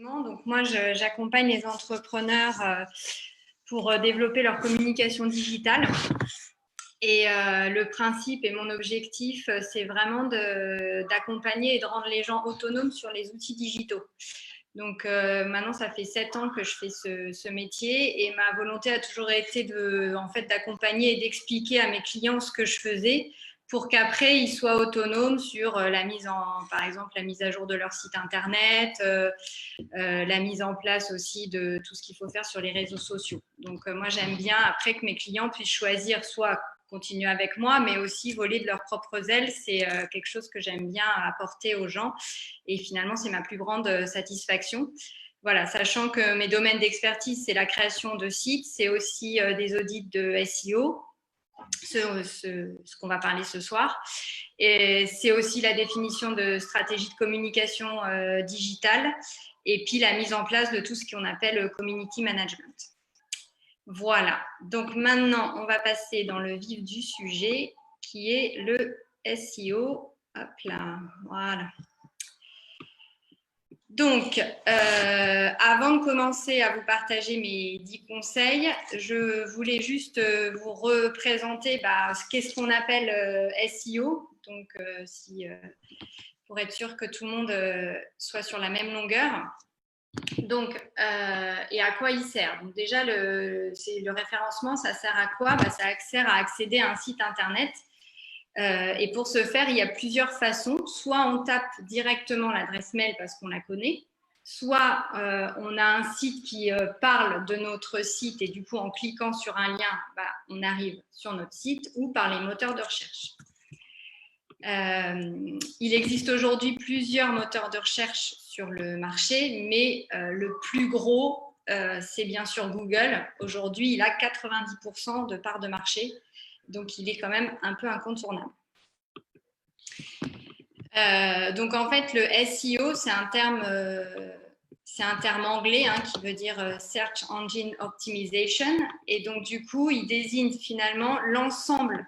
effectivement. Donc, moi, j'accompagne les entrepreneurs pour développer leur communication digitale. Et le principe et mon objectif, c'est vraiment d'accompagner et de rendre les gens autonomes sur les outils digitaux. Donc, maintenant, ça fait 7 ans que je fais ce métier et ma volonté a toujours été d'accompagner et d'expliquer à mes clients ce que je faisais pour qu'après, ils soient autonomes sur par exemple, la mise à jour de leur site internet, la mise en place aussi de tout ce qu'il faut faire sur les réseaux sociaux. Donc, moi, j'aime bien après que mes clients puissent choisir soit continuer avec moi, mais aussi voler de leurs propres ailes. C'est quelque chose que j'aime bien apporter aux gens. Et finalement, c'est ma plus grande satisfaction. Voilà, sachant que mes domaines d'expertise, c'est la création de sites, c'est aussi des audits de SEO, ce qu'on va parler ce soir. Et c'est aussi la définition de stratégie de communication digitale et puis la mise en place de tout ce qu'on appelle community management. Voilà, donc maintenant, on va passer dans le vif du sujet qui est le SEO. Hop là, voilà. Donc, avant de commencer à vous partager mes 10 conseils, je voulais juste vous représenter qu'est-ce qu'on appelle SEO. Donc, pour être sûr que tout le monde soit sur la même longueur. Donc, et à quoi il sert? Donc déjà, le référencement, ça sert à quoi? Ça sert à accéder à un site internet. Et pour ce faire, il y a plusieurs façons. Soit on tape directement l'adresse mail parce qu'on la connaît, soit on a un site qui parle de notre site et du coup, en cliquant sur un lien, on arrive sur notre site, ou par les moteurs de recherche. Il existe aujourd'hui plusieurs moteurs de recherche sur le marché, mais le plus gros, c'est bien sûr Google. Aujourd'hui, il a 90% de part de marché, donc il est quand même un peu incontournable. Donc en fait, le SEO, c'est un terme anglais qui veut dire Search Engine Optimization, et donc du coup, il désigne finalement l'ensemble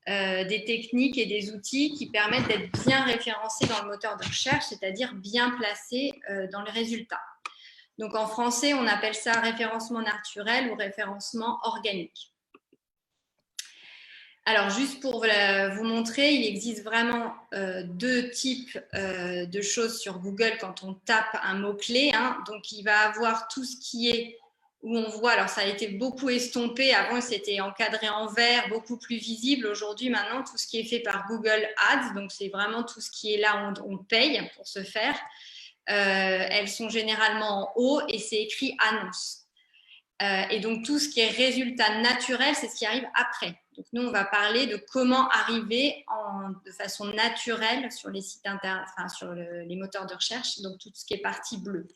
des techniques et des outils qui permettent d'être bien référencés dans le moteur de recherche, c'est-à-dire bien placés dans les résultats. Donc en français, on appelle ça référencement naturel ou référencement organique. Alors, juste pour vous montrer, il existe vraiment deux types de choses sur Google quand on tape un mot-clé. Donc, il va avoir tout ce qui est où on voit, alors ça a été beaucoup estompé, avant c'était encadré en vert, beaucoup plus visible. Aujourd'hui, maintenant, tout ce qui est fait par Google Ads, donc c'est vraiment tout ce qui est là, on paye pour se faire. Elles sont généralement en haut et c'est écrit annonce. Et donc, tout ce qui est résultat naturel, c'est ce qui arrive après. Donc, nous, on va parler de comment arriver de façon naturelle sur les sites internet, sur les moteurs de recherche, donc tout ce qui est partie bleue.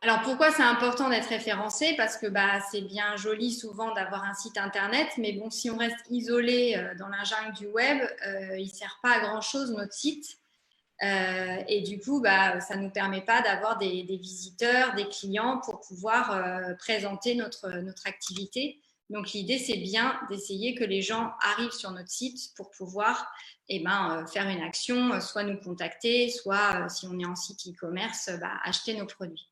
Alors, pourquoi c'est important d'être référencé? Parce que c'est bien joli souvent d'avoir un site internet, mais bon, si on reste isolé dans la jungle du web, il ne sert pas à grand-chose notre site. Et du coup, ça ne nous permet pas d'avoir des visiteurs, des clients pour pouvoir présenter notre activité. Donc, l'idée, c'est bien d'essayer que les gens arrivent sur notre site pour pouvoir faire une action, soit nous contacter, soit, si on est en site e-commerce, acheter nos produits.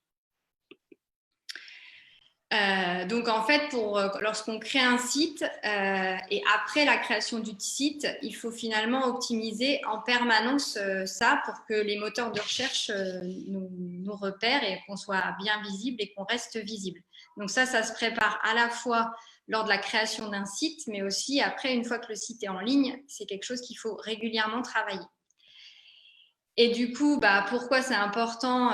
Donc en fait, lorsqu'on crée un site et après la création du site, il faut finalement optimiser en permanence ça pour que les moteurs de recherche nous repèrent et qu'on soit bien visible et qu'on reste visible. Donc ça se prépare à la fois lors de la création d'un site, mais aussi après, une fois que le site est en ligne, c'est quelque chose qu'il faut régulièrement travailler. Et du coup, pourquoi c'est important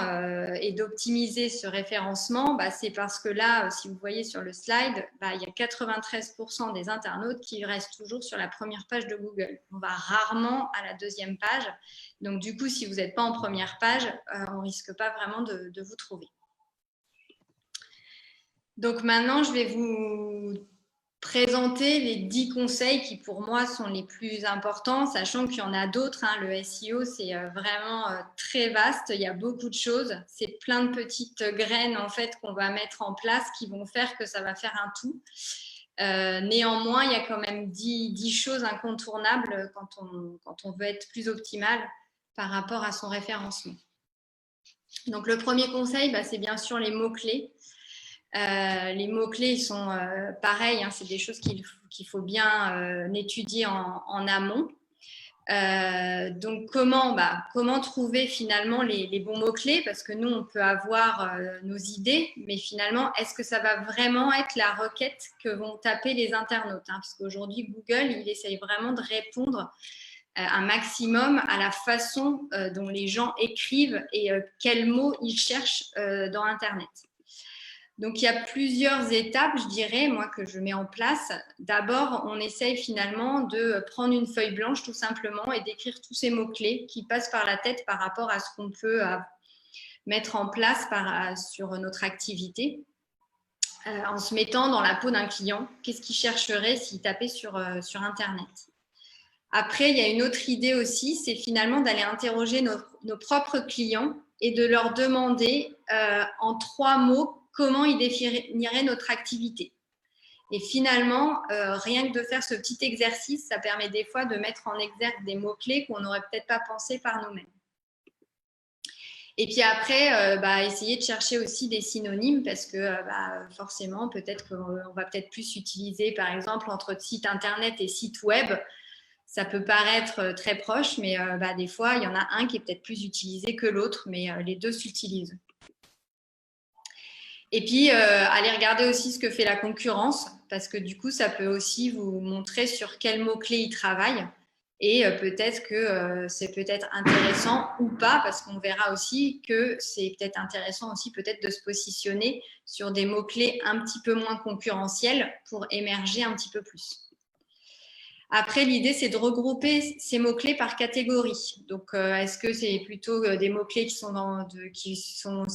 et d'optimiser ce référencement? C'est parce que là, si vous voyez sur le slide, il y a 93% des internautes qui restent toujours sur la première page de Google. On va rarement à la deuxième page. Donc, du coup, si vous n'êtes pas en première page, on ne risque pas vraiment de vous trouver. Donc, maintenant, je vais vous présenter les 10 conseils qui pour moi sont les plus importants, sachant qu'il y en a d'autres. Le SEO, c'est vraiment très vaste, il y a beaucoup de choses, c'est plein de petites graines en fait qu'on va mettre en place qui vont faire que ça va faire un tout. Néanmoins, il y a quand même 10 choses incontournables quand on veut être plus optimal par rapport à son référencement. Donc, le premier conseil, c'est bien sûr les mots-clés. Les mots-clés, ils sont pareils, hein, c'est des choses qu'il faut bien étudier en amont. Donc, comment trouver finalement les bons mots-clés? Parce que nous, on peut avoir nos idées, mais finalement, est-ce que ça va vraiment être la requête que vont taper les internautes, hein? Parce qu'aujourd'hui, Google, il essaye vraiment de répondre un maximum à la façon dont les gens écrivent et quels mots ils cherchent dans Internet. Donc, il y a plusieurs étapes, je dirais, moi, que je mets en place. D'abord, on essaye finalement de prendre une feuille blanche, tout simplement, et d'écrire tous ces mots-clés qui passent par la tête par rapport à ce qu'on peut mettre en place sur notre activité, en se mettant dans la peau d'un client. Qu'est-ce qu'il chercherait s'il tapait sur Internet? Après, il y a une autre idée aussi, c'est finalement d'aller interroger nos propres clients et de leur demander en 3 mots comment ils définiraient notre activité. Et finalement, rien que de faire ce petit exercice, ça permet des fois de mettre en exergue des mots-clés qu'on n'aurait peut-être pas pensé par nous-mêmes. Et puis après, essayer de chercher aussi des synonymes parce que forcément, peut-être qu'on va peut-être plus utiliser, par exemple, entre site internet et site web. Ça peut paraître très proche, mais des fois, il y en a un qui est peut-être plus utilisé que l'autre, mais les deux s'utilisent. Et puis, allez regarder aussi ce que fait la concurrence, parce que du coup, ça peut aussi vous montrer sur quels mots-clés ils travaillent. Et peut-être que c'est peut-être intéressant ou pas, parce qu'on verra aussi que c'est peut-être intéressant aussi peut-être de se positionner sur des mots-clés un petit peu moins concurrentiels pour émerger un petit peu plus. Après, l'idée, c'est de regrouper ces mots-clés par catégorie. Donc, est-ce que c'est plutôt des mots-clés qui sont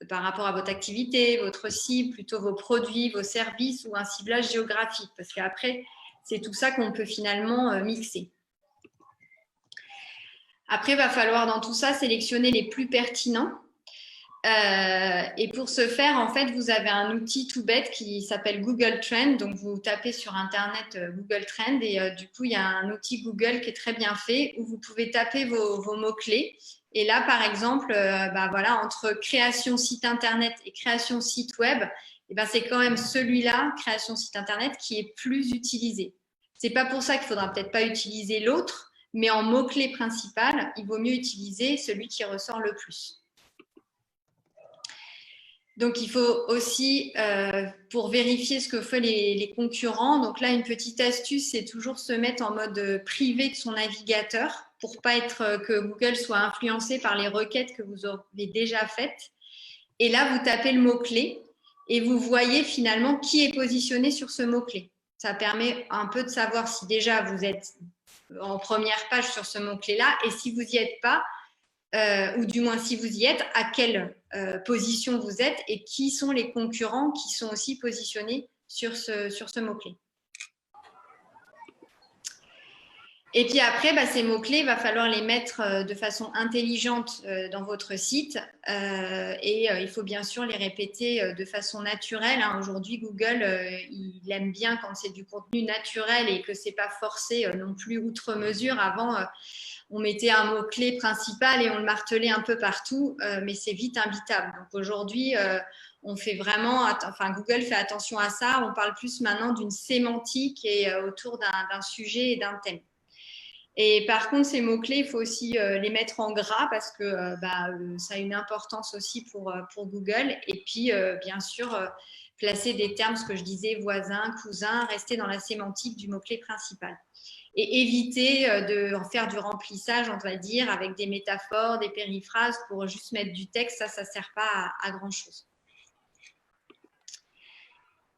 par rapport à votre activité, votre cible, plutôt vos produits, vos services ou un ciblage géographique? Parce qu'après, c'est tout ça qu'on peut finalement mixer. Après, il va falloir dans tout ça sélectionner les plus pertinents. Et pour ce faire, en fait, vous avez un outil tout bête qui s'appelle Google Trend. Donc, vous tapez sur Internet Google Trend et du coup, il y a un outil Google qui est très bien fait où vous pouvez taper vos mots-clés. Et là, par exemple, entre création site Internet et création site web, c'est quand même celui-là, création site Internet, qui est plus utilisé. C'est pas pour ça qu'il faudra peut-être pas utiliser l'autre, mais en mots-clés principal, il vaut mieux utiliser celui qui ressort le plus. Donc, il faut aussi, pour vérifier ce que font les concurrents, donc là, une petite astuce, c'est toujours se mettre en mode privé de son navigateur pour pas être que Google soit influencé par les requêtes que vous avez déjà faites. Et là, vous tapez le mot-clé et vous voyez finalement qui est positionné sur ce mot-clé. Ça permet un peu de savoir si déjà vous êtes en première page sur ce mot-clé-là et si vous n'y êtes pas, ou du moins si vous y êtes, à quelle position vous êtes et qui sont les concurrents qui sont aussi positionnés sur ce mot-clé. Et puis après, ces mots-clés, il va falloir les mettre de façon intelligente dans votre site et il faut bien sûr les répéter de façon naturelle. Hein. Aujourd'hui, Google, il aime bien quand c'est du contenu naturel et que ce n'est pas forcé non plus outre mesure. Avant, on mettait un mot-clé principal et on le martelait un peu partout, mais c'est vite imbitable. Donc aujourd'hui, on fait vraiment, Google fait attention à ça. On parle plus maintenant d'une sémantique et autour d'un sujet et d'un thème. Et par contre, ces mots-clés, il faut aussi les mettre en gras parce que ça a une importance aussi pour Google. Et puis, bien sûr, placer des termes, ce que je disais, voisin, cousin, rester dans la sémantique du mot-clé principal. Et éviter de faire du remplissage, on va dire, avec des métaphores, des périphrases pour juste mettre du texte. Ça ne sert pas à grand-chose.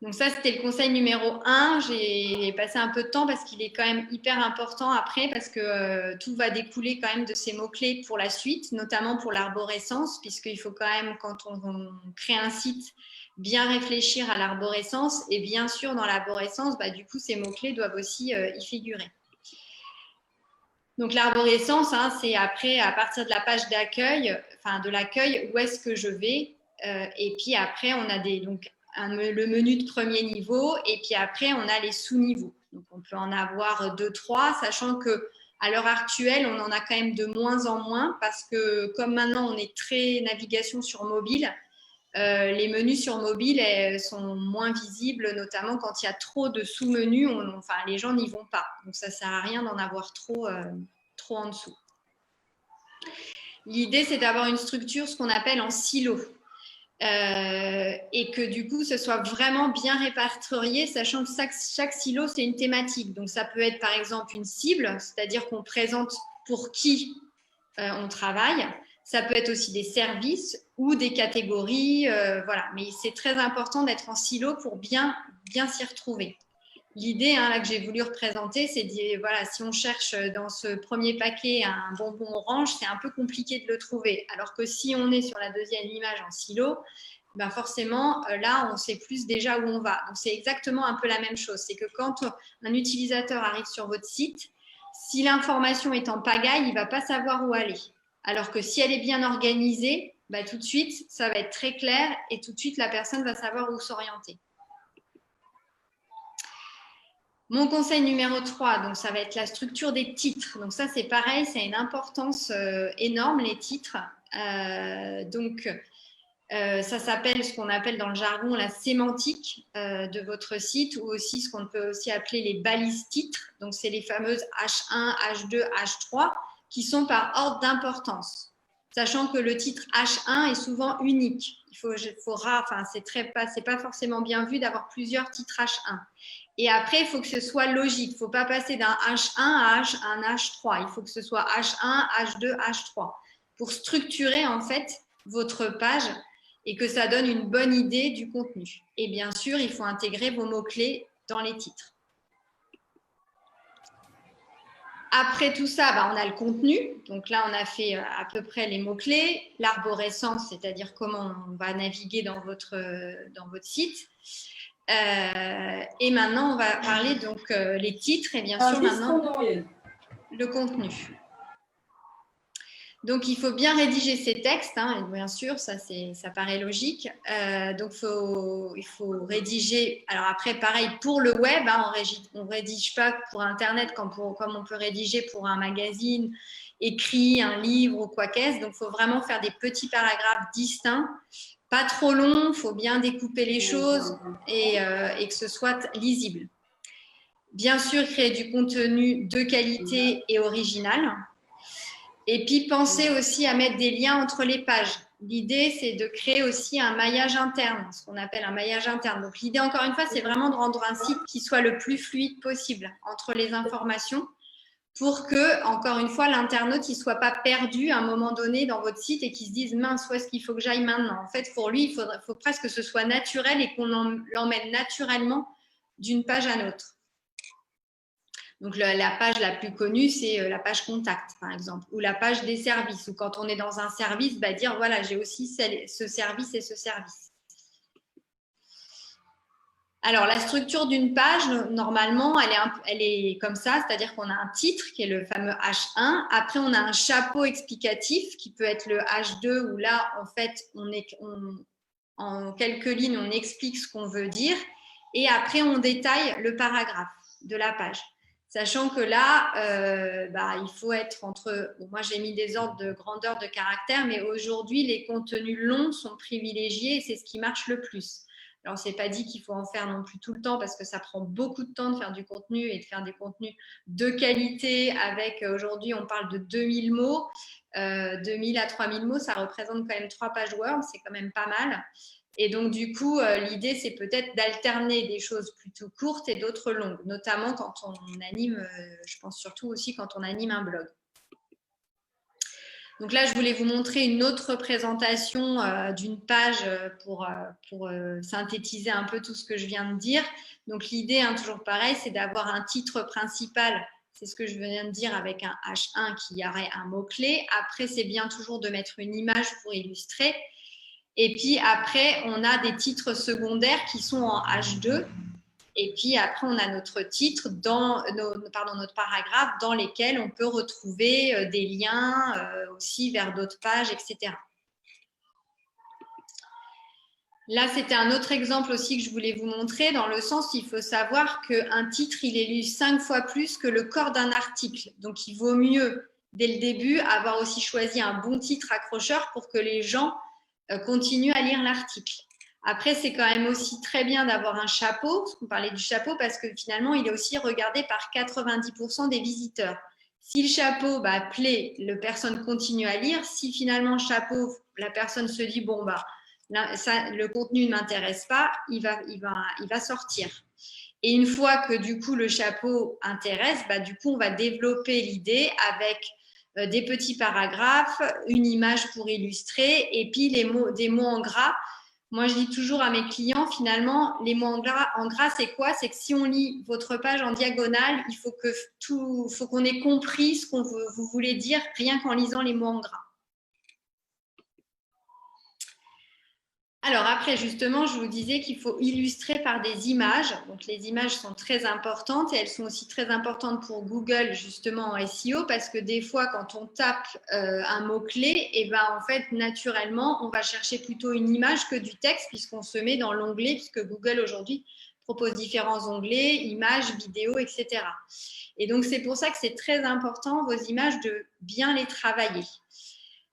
Donc ça, c'était le conseil numéro 1. J'ai passé un peu de temps parce qu'il est quand même hyper important après parce que tout va découler quand même de ces mots-clés pour la suite, notamment pour l'arborescence, puisqu'il faut quand même, quand on crée un site, bien réfléchir à l'arborescence. Et bien sûr, dans l'arborescence, du coup, ces mots-clés doivent aussi y figurer. Donc l'arborescence, c'est après, à partir de la page d'accueil, de l'accueil, où est-ce que je vais et puis après, on a le menu de premier niveau et puis après, on a les sous-niveaux. Donc on peut en avoir 2, 3, sachant que À l'heure actuelle, on en a quand même de moins en moins parce que comme maintenant on est très navigation sur mobile, les menus sur mobile sont moins visibles, notamment quand il y a trop de sous-menus, enfin, les gens n'y vont pas. Donc ça ne sert à rien d'en avoir trop en dessous. L'idée, c'est d'avoir une structure, ce qu'on appelle en silo. Et que du coup, ce soit vraiment bien répertorié, sachant que chaque silo, c'est une thématique. Donc ça peut être par exemple une cible, c'est-à-dire qu'on présente pour qui on travaille. Ça peut être aussi des services ou des catégories, voilà. Mais c'est très important d'être en silo pour bien s'y retrouver. L'idée là, que j'ai voulu représenter, c'est de voilà, si on cherche dans ce premier paquet un bonbon orange, c'est un peu compliqué de le trouver. Alors que si on est sur la deuxième image en silo, ben forcément, là, on sait plus déjà où on va. Donc, c'est exactement un peu la même chose. C'est que quand un utilisateur arrive sur votre site, si l'information est en pagaille, il ne va pas savoir où aller. Alors que si elle est bien organisée, bah, tout de suite, ça va être très clair et tout de suite, la personne va savoir où s'orienter. Mon conseil numéro 3, donc ça va être la structure des titres. Donc ça, c'est pareil, ça a une importance énorme, les titres. Ça s'appelle ce qu'on appelle dans le jargon la sémantique de votre site ou aussi ce qu'on peut aussi appeler les balises titres. Donc, c'est les fameuses H1, H2, H3 qui sont par ordre d'importance. Sachant que le titre H1 est souvent unique. C'est pas forcément bien vu d'avoir plusieurs titres H1. Et après, il faut que ce soit logique. Il ne faut pas passer d'un H1 à un H3. Il faut que ce soit H1, H2, H3 pour structurer en fait votre page et que ça donne une bonne idée du contenu. Et bien sûr, il faut intégrer vos mots-clés dans les titres. Après tout ça, on a le contenu. Donc là, on a fait à peu près les mots-clés, l'arborescence, c'est-à-dire comment on va naviguer dans votre site. Et maintenant, on va parler donc les titres et bien sûr maintenant le contenu. Donc, il faut bien rédiger ces textes, et bien sûr, ça paraît logique. Donc, il faut rédiger. Alors après, pareil, pour le web, on ne rédige pas pour Internet comme on peut rédiger pour un magazine écrit, un livre ou quoi qu'est-ce. Donc, il faut vraiment faire des petits paragraphes distincts, pas trop longs, il faut bien découper les choses et que ce soit lisible. Bien sûr, créer du contenu de qualité et original. Et puis, pensez aussi à mettre des liens entre les pages. L'idée, c'est de créer aussi un maillage interne, ce qu'on appelle un maillage interne. Donc, l'idée, encore une fois, c'est vraiment de rendre un site qui soit le plus fluide possible entre les informations pour que, encore une fois, l'internaute ne soit pas perdu à un moment donné dans votre site et qu'il se dise « mince, où est-ce qu'il faut que j'aille maintenant ?» En fait, pour lui, il faut presque que ce soit naturel et qu'on l'emmène naturellement d'une page à l'autre. Donc, la page la plus connue, c'est la page contact, par exemple, ou la page des services, ou quand on est dans un service, dire voilà, j'ai aussi ce service et ce service. Alors, la structure d'une page, normalement, elle est comme ça, c'est-à-dire qu'on a un titre qui est le fameux H1. Après, on a un chapeau explicatif qui peut être le H2, où là, en fait, en quelques lignes, on explique ce qu'on veut dire. Et après, on détaille le paragraphe de la page. Sachant que là, il faut être moi, j'ai mis des ordres de grandeur de caractère, mais aujourd'hui, les contenus longs sont privilégiés et c'est ce qui marche le plus. Alors, ce n'est pas dit qu'il faut en faire non plus tout le temps parce que ça prend beaucoup de temps de faire du contenu et de faire des contenus de qualité avec, aujourd'hui, on parle de 2000 mots. 2000 à 3000 mots, ça représente quand même 3 pages Word, c'est quand même pas mal. Et donc, du coup, l'idée, c'est peut-être d'alterner des choses plutôt courtes et d'autres longues, notamment quand on anime, je pense surtout aussi quand on anime un blog. Donc là, je voulais vous montrer une autre présentation d'une page pour synthétiser un peu tout ce que je viens de dire. Donc, l'idée, toujours pareil, c'est d'avoir un titre principal. C'est ce que je viens de dire avec un H1 qui aurait un mot-clé. Après, c'est bien toujours de mettre une image pour illustrer. Et puis après, on a des titres secondaires qui sont en H2. Et puis après, on a notre titre, notre paragraphe dans lesquels on peut retrouver des liens aussi vers d'autres pages, etc. Là, c'était un autre exemple aussi que je voulais vous montrer, dans le sens, il faut savoir qu'un titre, il est lu 5 fois plus que le corps d'un article. Donc, il vaut mieux, dès le début, avoir aussi choisi un bon titre accrocheur pour que les gens continuent à lire l'article. Après, c'est quand même aussi très bien d'avoir un chapeau, parce qu'on parlait du chapeau, parce que finalement, il est aussi regardé par 90% des visiteurs. Si le chapeau plaît, la personne continue à lire. Si finalement le chapeau, la personne se dit, bon, ça, le contenu ne m'intéresse pas, il va sortir. Et une fois que du coup le chapeau intéresse, du coup on va développer l'idée avec des petits paragraphes, une image pour illustrer et puis des mots en gras. Moi je dis toujours à mes clients, finalement, les mots en gras c'est quoi? C'est que si on lit votre page en diagonale, il faut qu'on ait compris ce qu'on vous voulez dire rien qu'en lisant les mots en gras. Alors après, justement, je vous disais qu'il faut illustrer par des images. Donc les images sont très importantes et elles sont aussi très importantes pour Google, justement en SEO, parce que des fois, quand on tape un mot-clé, et en fait, naturellement, on va chercher plutôt une image que du texte, puisqu'on se met dans l'onglet, puisque Google aujourd'hui propose différents onglets, images, vidéos, etc. Et donc c'est pour ça que c'est très important, vos images, de bien les travailler.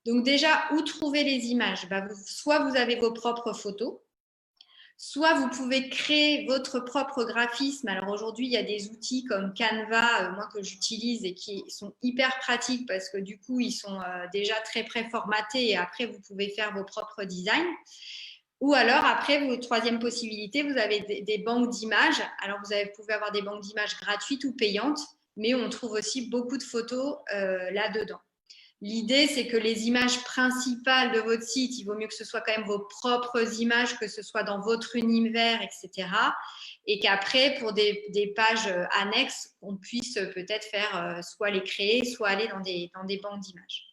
Donc déjà, où trouver les images? Soit vous avez vos propres photos, soit vous pouvez créer votre propre graphisme. Alors aujourd'hui, il y a des outils comme Canva, moi que j'utilise et qui sont hyper pratiques parce que du coup, ils sont déjà très préformatés et après, vous pouvez faire vos propres designs. Ou alors, après, troisième possibilité, vous avez des banques d'images. Alors, vous pouvez avoir des banques d'images gratuites ou payantes, mais on trouve aussi beaucoup de photos là-dedans. L'idée, c'est que les images principales de votre site, il vaut mieux que ce soit quand même vos propres images, que ce soit dans votre univers, etc. Et qu'après, pour des pages annexes, on puisse peut-être faire soit les créer, soit aller dans des banques d'images.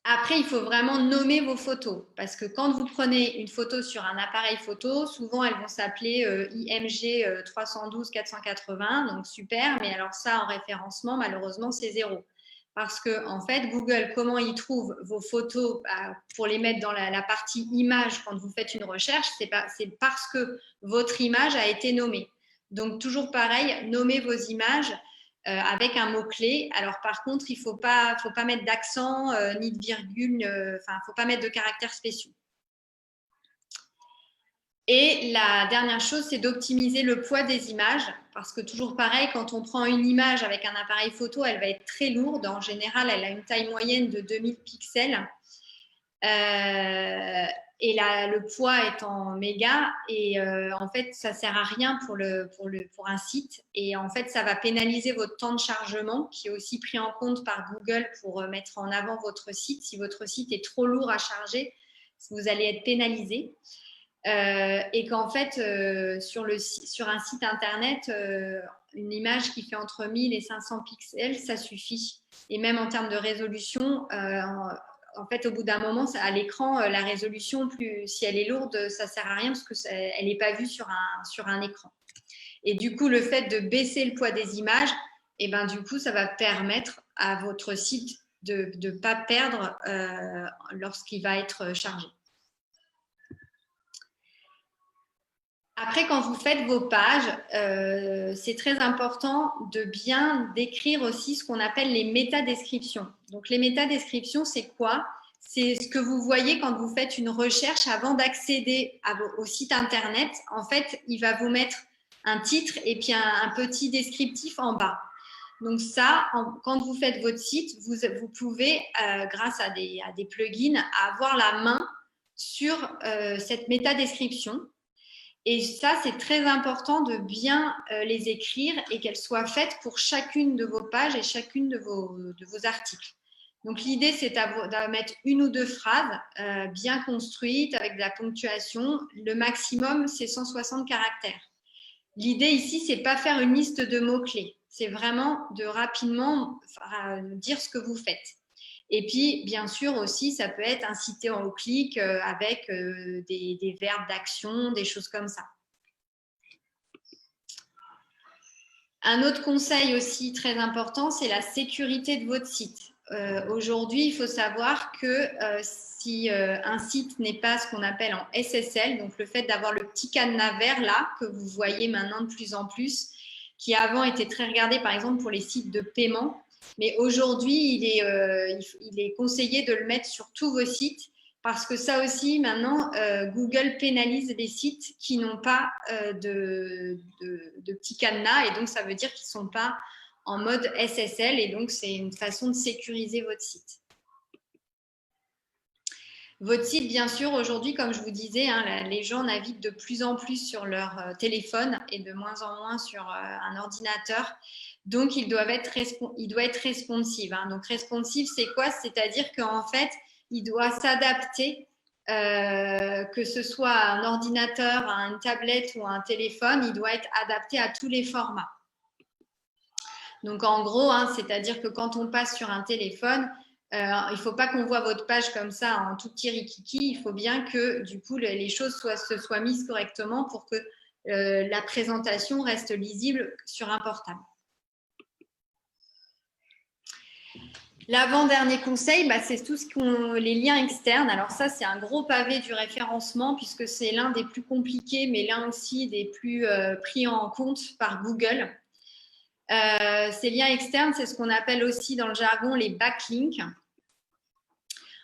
Après, il faut vraiment nommer vos photos parce que quand vous prenez une photo sur un appareil photo, souvent elles vont s'appeler IMG 312-480, donc super, mais alors ça en référencement, malheureusement, c'est 0. Parce que en fait, Google, comment il trouve vos photos pour les mettre dans la partie image quand vous faites une recherche, c'est parce que votre image a été nommée. Donc toujours pareil, nommez vos images avec un mot-clé. Alors par contre, il ne faut pas mettre d'accent ni de virgule, il ne faut pas mettre de caractères spéciaux. Et la dernière chose, c'est d'optimiser le poids des images, parce que toujours pareil, quand on prend une image avec un appareil photo, elle va être très lourde. En général, elle a une taille moyenne de 2000 pixels. Et le poids est en méga et en fait ça sert à rien pour un site et en fait ça va pénaliser votre temps de chargement qui est aussi pris en compte par Google pour mettre en avant votre site. Si votre site est trop lourd à charger, vous allez être pénalisé et qu'en fait sur un site internet une image qui fait entre 1000 et 500 pixels ça suffit et même en termes de résolution en fait, au bout d'un moment, à l'écran, la résolution, si elle est lourde, ça ne sert à rien parce qu'elle n'est pas vue sur un écran. Et du coup, le fait de baisser le poids des images, du coup, ça va permettre à votre site de ne pas perdre lorsqu'il va être chargé. Après, quand vous faites vos pages, c'est très important de bien décrire aussi ce qu'on appelle les métadescriptions. Donc, les métadescriptions, c'est quoi? C'est ce que vous voyez quand vous faites une recherche avant d'accéder au site Internet. En fait, il va vous mettre un titre et puis un petit descriptif en bas. Donc ça, quand vous faites votre site, vous pouvez, grâce à des plugins, avoir la main sur cette métadescription. Et ça, c'est très important de bien les écrire et qu'elles soient faites pour chacune de vos pages et chacune de vos articles. Donc, l'idée, c'est de mettre une ou deux phrases bien construites avec de la ponctuation. Le maximum, c'est 160 caractères. L'idée ici, c'est pas faire une liste de mots-clés. C'est vraiment de rapidement dire ce que vous faites. Et puis, bien sûr aussi, ça peut être incité en haut-clic avec des verbes d'action, des choses comme ça. Un autre conseil aussi très important, c'est la sécurité de votre site. aujourd'hui, il faut savoir que si un site n'est pas ce qu'on appelle en SSL, donc le fait d'avoir le petit cadenas vert là, que vous voyez maintenant de plus en plus, qui avant était très regardé par exemple pour les sites de paiement, mais aujourd'hui, il est conseillé de le mettre sur tous vos sites parce que ça aussi, maintenant, Google pénalise les sites qui n'ont pas de petit cadenas et donc ça veut dire qu'ils ne sont pas en mode SSL et donc c'est une façon de sécuriser votre site. Votre site, bien sûr, aujourd'hui, comme je vous disais, hein, les gens naviguent de plus en plus sur leur téléphone et de moins en moins sur un ordinateur. Donc, il doit être responsive. Hein. Donc, responsive, c'est quoi? C'est-à-dire qu'en fait, il doit s'adapter, que ce soit à un ordinateur, à une tablette ou à un téléphone, il doit être adapté à tous les formats. Donc, en gros, hein, c'est-à-dire que quand on passe sur un téléphone, il ne faut pas qu'on voit votre page comme ça en tout petit rikiki. Il faut bien que, du coup, les choses se soient mises correctement pour que la présentation reste lisible sur un portable. L'avant-dernier conseil, c'est tout les liens externes. Alors ça, c'est un gros pavé du référencement puisque c'est l'un des plus compliqués, mais l'un aussi des plus pris en compte par Google. Ces liens externes, c'est ce qu'on appelle aussi dans le jargon les backlinks.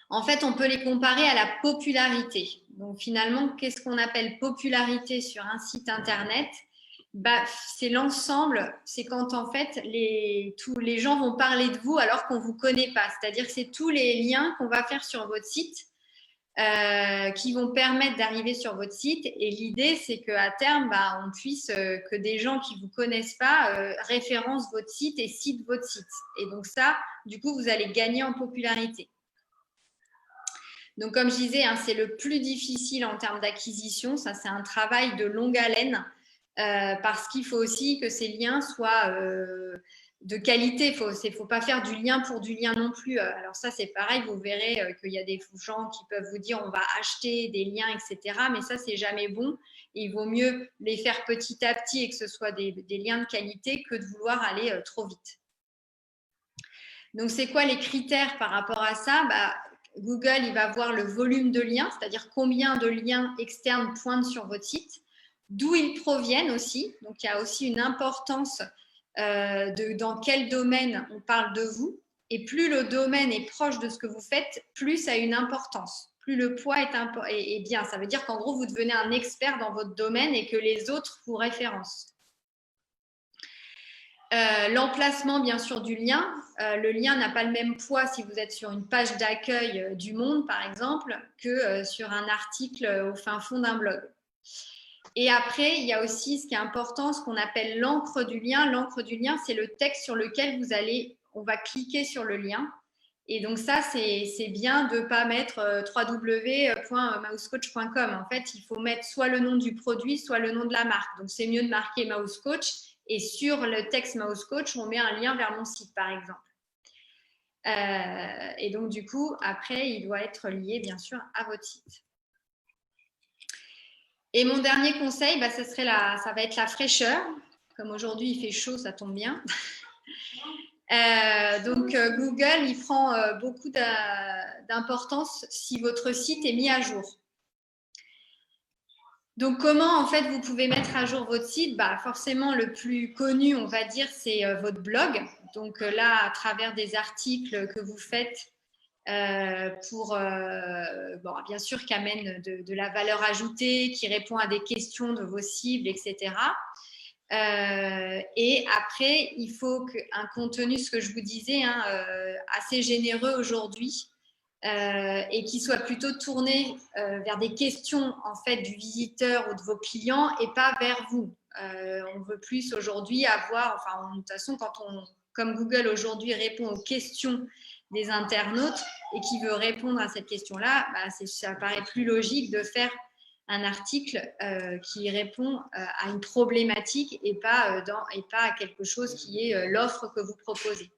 En fait, on peut les comparer à la popularité. Donc finalement, qu'est-ce qu'on appelle popularité sur un site internet? C'est l'ensemble, c'est quand en fait tous les gens vont parler de vous alors qu'on ne vous connaît pas. C'est-à-dire que c'est tous les liens qu'on va faire sur votre site qui vont permettre d'arriver sur votre site. Et l'idée, c'est qu'à terme, on puisse, que des gens qui ne vous connaissent pas référencent votre site et citent votre site. Et donc ça, du coup, vous allez gagner en popularité. Donc, comme je disais, hein, c'est le plus difficile en termes d'acquisition. Ça, c'est un travail de longue haleine parce qu'il faut aussi que ces liens soient de qualité. Il ne faut pas faire du lien pour du lien non plus. Alors ça, c'est pareil. Vous verrez qu'il y a des gens qui peuvent vous dire on va acheter des liens, etc. Mais ça, c'est jamais bon. Et il vaut mieux les faire petit à petit et que ce soit des liens de qualité que de vouloir aller trop vite. Donc, c'est quoi les critères par rapport à ça? Google, il va voir le volume de liens, c'est-à-dire combien de liens externes pointent sur votre site, d'où ils proviennent aussi. Donc, il y a aussi une importance dans quel domaine on parle de vous. Et plus le domaine est proche de ce que vous faites, plus ça a une importance. Plus le poids est bien. Ça veut dire qu'en gros, vous devenez un expert dans votre domaine et que les autres vous référencent. L'emplacement, bien sûr, du lien. Le lien n'a pas le même poids si vous êtes sur une page d'accueil du Monde, par exemple, que sur un article au fin fond d'un blog. Et après, il y a aussi ce qui est important, ce qu'on appelle l'encre du lien. L'encre du lien, c'est le texte sur lequel on va cliquer sur le lien. Et donc ça, c'est bien de ne pas mettre www.mousecoach.com. En fait, il faut mettre soit le nom du produit, soit le nom de la marque. Donc, c'est mieux de marquer Mouse Coach. Et sur le texte Mouse Coach, on met un lien vers mon site, par exemple. Et donc, du coup, après, il doit être lié, bien sûr, à votre site. Et mon dernier conseil, ça va être la fraîcheur. Comme aujourd'hui, il fait chaud, ça tombe bien. Donc, Google, il prend beaucoup d'importance si votre site est mis à jour. Donc, comment, en fait, vous pouvez mettre à jour votre site? Forcément, le plus connu, on va dire, c'est votre blog. Donc, là, à travers des articles que vous faites bien sûr, qui amènent de la valeur ajoutée, qui répond à des questions de vos cibles, etc. Et après, il faut qu'un contenu, ce que je vous disais, assez généreux aujourd'hui, et qui soit plutôt tourné vers des questions en fait du visiteur ou de vos clients et pas vers vous. On veut plus aujourd'hui avoir, de toute façon, comme Google aujourd'hui répond aux questions des internautes et qui veut répondre à cette question-là, ça paraît plus logique de faire un article qui répond à une problématique et pas à quelque chose qui est l'offre que vous proposez.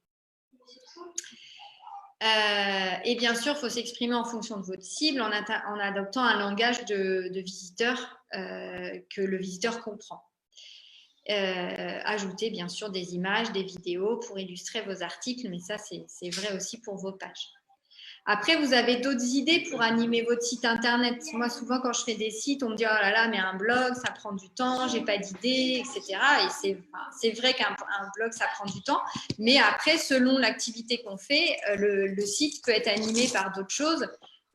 Et bien sûr, il faut s'exprimer en fonction de votre cible en adoptant un langage de visiteur que le visiteur comprend. ajouter bien sûr des images, des vidéos pour illustrer vos articles, mais ça c'est vrai aussi pour vos pages. Après, vous avez d'autres idées pour animer votre site internet. Moi, souvent, quand je fais des sites, on me dit oh là là, mais un blog, ça prend du temps, j'ai pas d'idées, etc. Et c'est vrai qu'un blog, ça prend du temps. Mais après, selon l'activité qu'on fait, le site peut être animé par d'autres choses.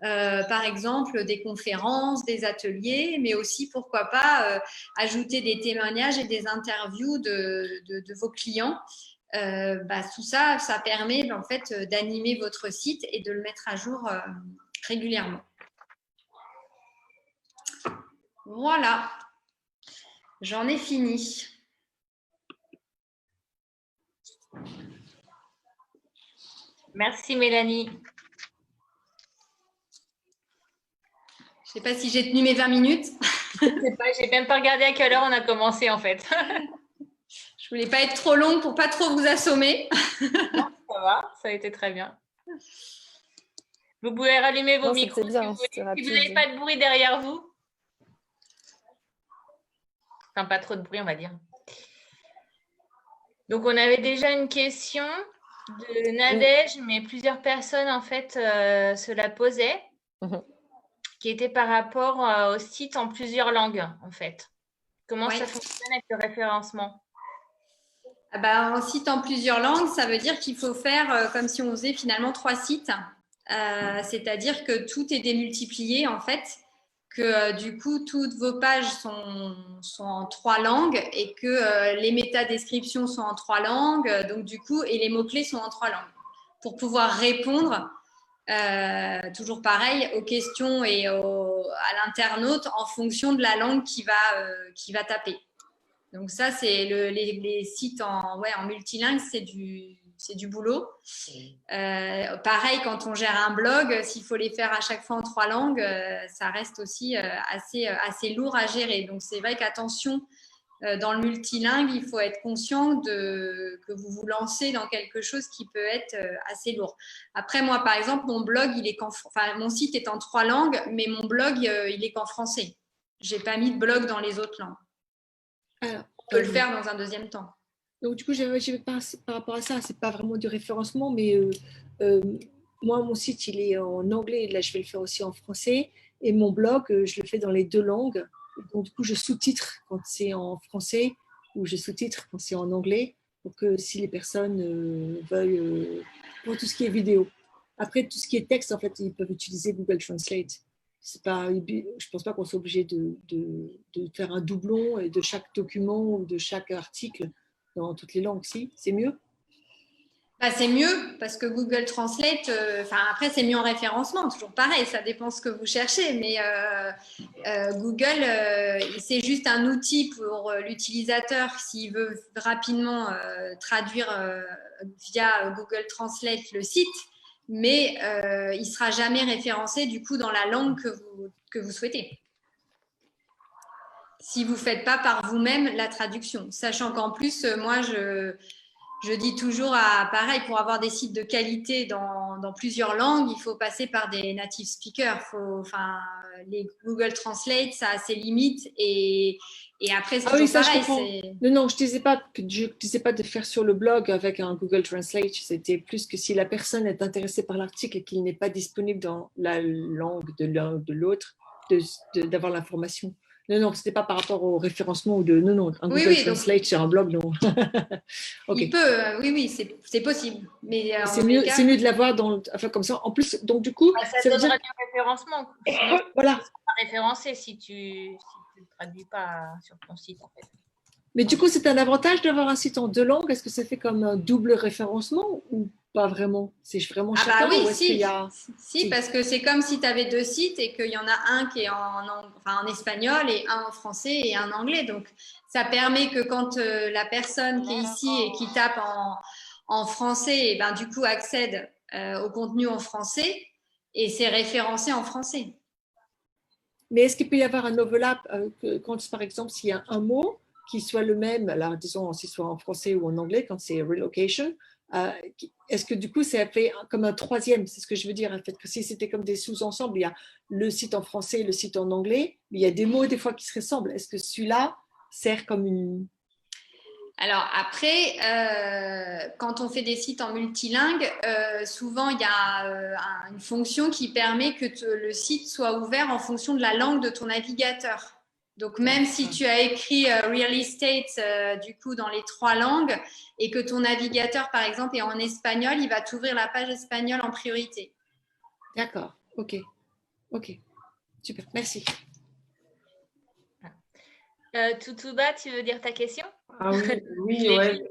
Par exemple, des conférences, des ateliers, mais aussi, pourquoi pas, ajouter des témoignages et des interviews de vos clients. Tout ça, ça permet en fait d'animer votre site et de le mettre à jour régulièrement. Voilà, j'en ai fini. Merci Mélanie. Je ne sais pas si j'ai tenu mes 20 minutes. Je sais pas, j'ai même pas regardé à quelle heure on a commencé en fait. Je voulais pas être trop longue pour pas trop vous assommer. Non, ça va, ça a été très bien. Vous pouvez rallumer vos micros bien, si vous n'avez pas de bruit derrière vous. Enfin, pas trop de bruit, on va dire. Donc, on avait déjà une question de Nadège, mais plusieurs personnes, en fait, se la posaient, qui était par rapport au site en plusieurs langues, en fait. Comment ça fonctionne avec le référencement? Un site en plusieurs langues, ça veut dire qu'il faut faire comme si on faisait finalement 3 sites. C'est-à-dire que tout est démultiplié, en fait, que du coup, toutes vos pages sont en 3 langues et que les métadescriptions sont en 3 langues, donc du coup, et les mots-clés sont en 3 langues. Pour pouvoir répondre, toujours pareil, aux questions et à l'internaute en fonction de la langue qui va taper. Donc ça, c'est les sites en multilingue, c'est du boulot. Pareil, quand on gère un blog, s'il faut les faire à chaque fois en 3 langues, ça reste aussi assez lourd à gérer. Donc c'est vrai qu'attention, dans le multilingue, il faut être conscient que vous vous lancez dans quelque chose qui peut être assez lourd. Après, moi, par exemple, mon site est en 3 langues, mais mon blog, il est qu'en français. J'ai pas mis de blog dans les autres langues. Alors, on peut le faire dans un deuxième temps. Donc, du coup, par rapport à ça, c'est pas vraiment du référencement, mais moi, mon site, il est en anglais. Là, je vais le faire aussi en français. Et mon blog, je le fais dans les 2 langues. Donc, du coup, je sous-titre quand c'est en français ou je sous-titre quand c'est en anglais pour que si les personnes veulent, pour tout ce qui est vidéo. Après, tout ce qui est texte, en fait, ils peuvent utiliser Google Translate. Je ne pense pas qu'on soit obligé de faire un doublon de chaque document ou de chaque article dans toutes les langues. Si, c'est mieux. C'est mieux parce que Google Translate, après c'est mieux en référencement, toujours pareil, ça dépend ce que vous cherchez, mais Google, c'est juste un outil pour l'utilisateur s'il veut rapidement traduire via Google Translate le site, mais il ne sera jamais référencé du coup dans la langue que vous souhaitez. Si vous ne faites pas par vous-même la traduction, sachant qu'en plus, moi, je dis toujours, pareil, pour avoir des sites de qualité dans plusieurs langues, il faut passer par des native speakers. Les Google Translate, ça a ses limites et après, c'est toujours pareil. Non, je ne disais pas de faire sur le blog avec un Google Translate. C'était plus que si la personne est intéressée par l'article et qu'il n'est pas disponible dans la langue de l'un ou de l'autre, d'avoir l'information. Non, ce n'était pas par rapport au référencement un Google Translate sur un blog, non. Okay. Il peut, oui, c'est possible. Mais c'est mieux de l'avoir comme ça. En plus, donc du coup, ça donnera du référencement. Sinon, voilà. Tu ne pas référencé si tu ne le traduis pas sur ton site, en fait. Mais du coup, c'est un avantage d'avoir un site en 2 langues. Est-ce que ça fait comme un double référencement ou pas vraiment? C'est vraiment chacun oui, si, parce que c'est comme si tu avais 2 sites et qu'il y en a un qui est en espagnol et un en français et un en anglais. Donc, ça permet que quand la personne qui est ici et qui tape en français, du coup, accède au contenu en français et c'est référencé en français. Mais est-ce qu'il peut y avoir un overlap quand, par exemple, s'il y a un mot qui soit le même, alors disons, s'il soit en français ou en anglais, quand c'est relocation, est-ce que du coup, ça fait comme un troisième? C'est ce que je veux dire, en fait, que si c'était comme des sous-ensembles, il y a le site en français, le site en anglais, mais il y a des mots des fois qui se ressemblent. Est-ce que celui-là sert comme une… Alors après, quand on fait des sites en multilingue, souvent il y a une fonction qui permet que le site soit ouvert en fonction de la langue de ton navigateur. Donc même si tu as écrit real estate du coup dans les 3 langues et que ton navigateur par exemple est en espagnol, il va t'ouvrir la page espagnole en priorité. D'accord, ok, super, merci. Toutouba, tu veux dire ta question? Ah oui, ouais.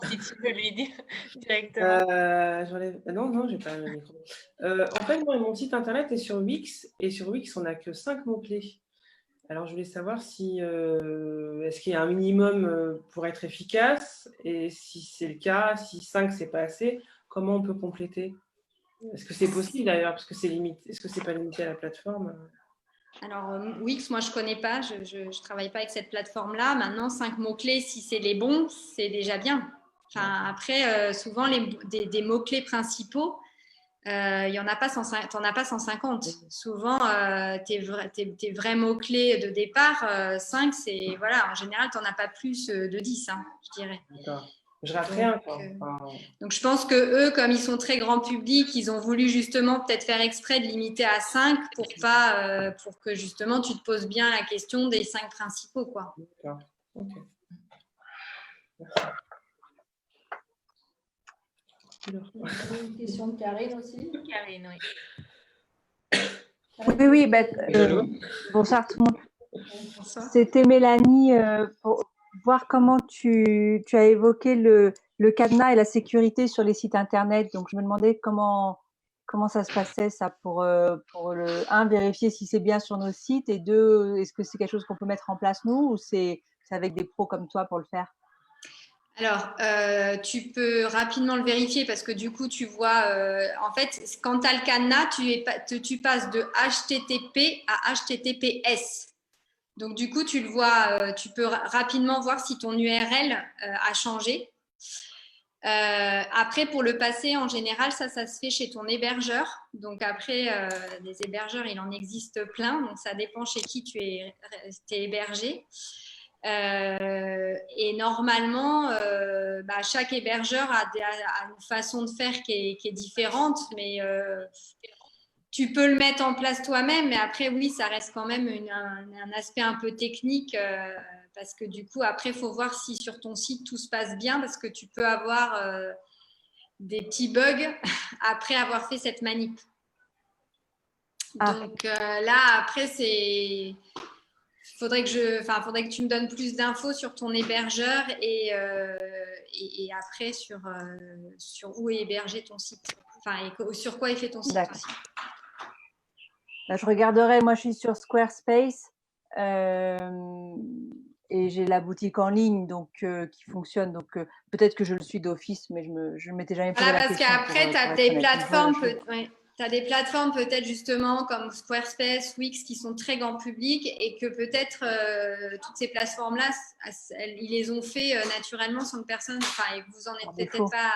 Si tu veux lui dire directement. Non, j'ai pas le micro. En fait, moi, mon site internet est sur Wix, et sur Wix, on n'a que 5 mots-clés. Alors, je voulais savoir si est-ce qu'il y a un minimum pour être efficace, et si c'est le cas, si 5 c'est pas assez, comment on peut compléter? Est-ce que c'est possible d'ailleurs, parce que c'est limité, est-ce que c'est pas limité à la plateforme? Alors, Wix, moi, je connais pas. Je ne travaille pas avec cette plateforme-là. Maintenant, 5 mots-clés, si c'est les bons, c'est déjà bien. Enfin, après, souvent, des mots-clés principaux, il y en a pas 150, t'en as pas 150. Souvent, tes vrais mots-clés de départ, 5, c'est, voilà, en général, tu n'en as pas plus de 10, hein, je dirais. D'accord. Je rate rien, quoi. Donc, je pense que eux, comme ils sont très grand public, ils ont voulu justement peut-être faire exprès de limiter à 5 pour que justement tu te poses bien la question des 5 principaux, quoi. D'accord. Ok. Une question de Karine aussi. Karine, oui. Oui, bonsoir tout le monde. C'était Mélanie pour voir comment tu as évoqué le cadenas et la sécurité sur les sites internet. Donc, je me demandais comment ça se passait, ça, pour vérifier si c'est bien sur nos sites, et 2, est-ce que c'est quelque chose qu'on peut mettre en place nous, ou c'est avec des pros comme toi pour le faire? Alors, tu peux rapidement le vérifier parce que du coup, tu vois, en fait, quand tu as le cadenas, tu passes de HTTP à HTTPS. Donc, du coup, tu le vois, tu peux rapidement voir si ton URL a changé. Après, pour le passer, en général, ça se fait chez ton hébergeur. Donc, après, des hébergeurs, il en existe plein. Donc, ça dépend chez qui tu es hébergé. Et normalement, chaque hébergeur a une façon de faire qui est différente, mais tu peux le mettre en place toi-même. Mais après, oui, ça reste quand même un aspect un peu technique parce que du coup, après, il faut voir si sur ton site tout se passe bien parce que tu peux avoir des petits bugs après avoir fait cette manip. Donc là, après, c'est... Faudrait que tu me donnes plus d'infos sur ton hébergeur et après sur où est hébergé ton site. Enfin, et sur quoi est fait ton site aussi. Là, je regarderai, moi je suis sur Squarespace et j'ai la boutique en ligne qui fonctionne. Donc peut-être que je le suis d'office, mais je ne m'étais jamais posé la question. Parce qu'après, tu as des plateformes... Tu as des plateformes peut-être justement comme Squarespace, Wix qui sont très grand public et que peut-être toutes ces plateformes-là, ils les ont fait naturellement sans que personne, et vous en êtes peut-être pas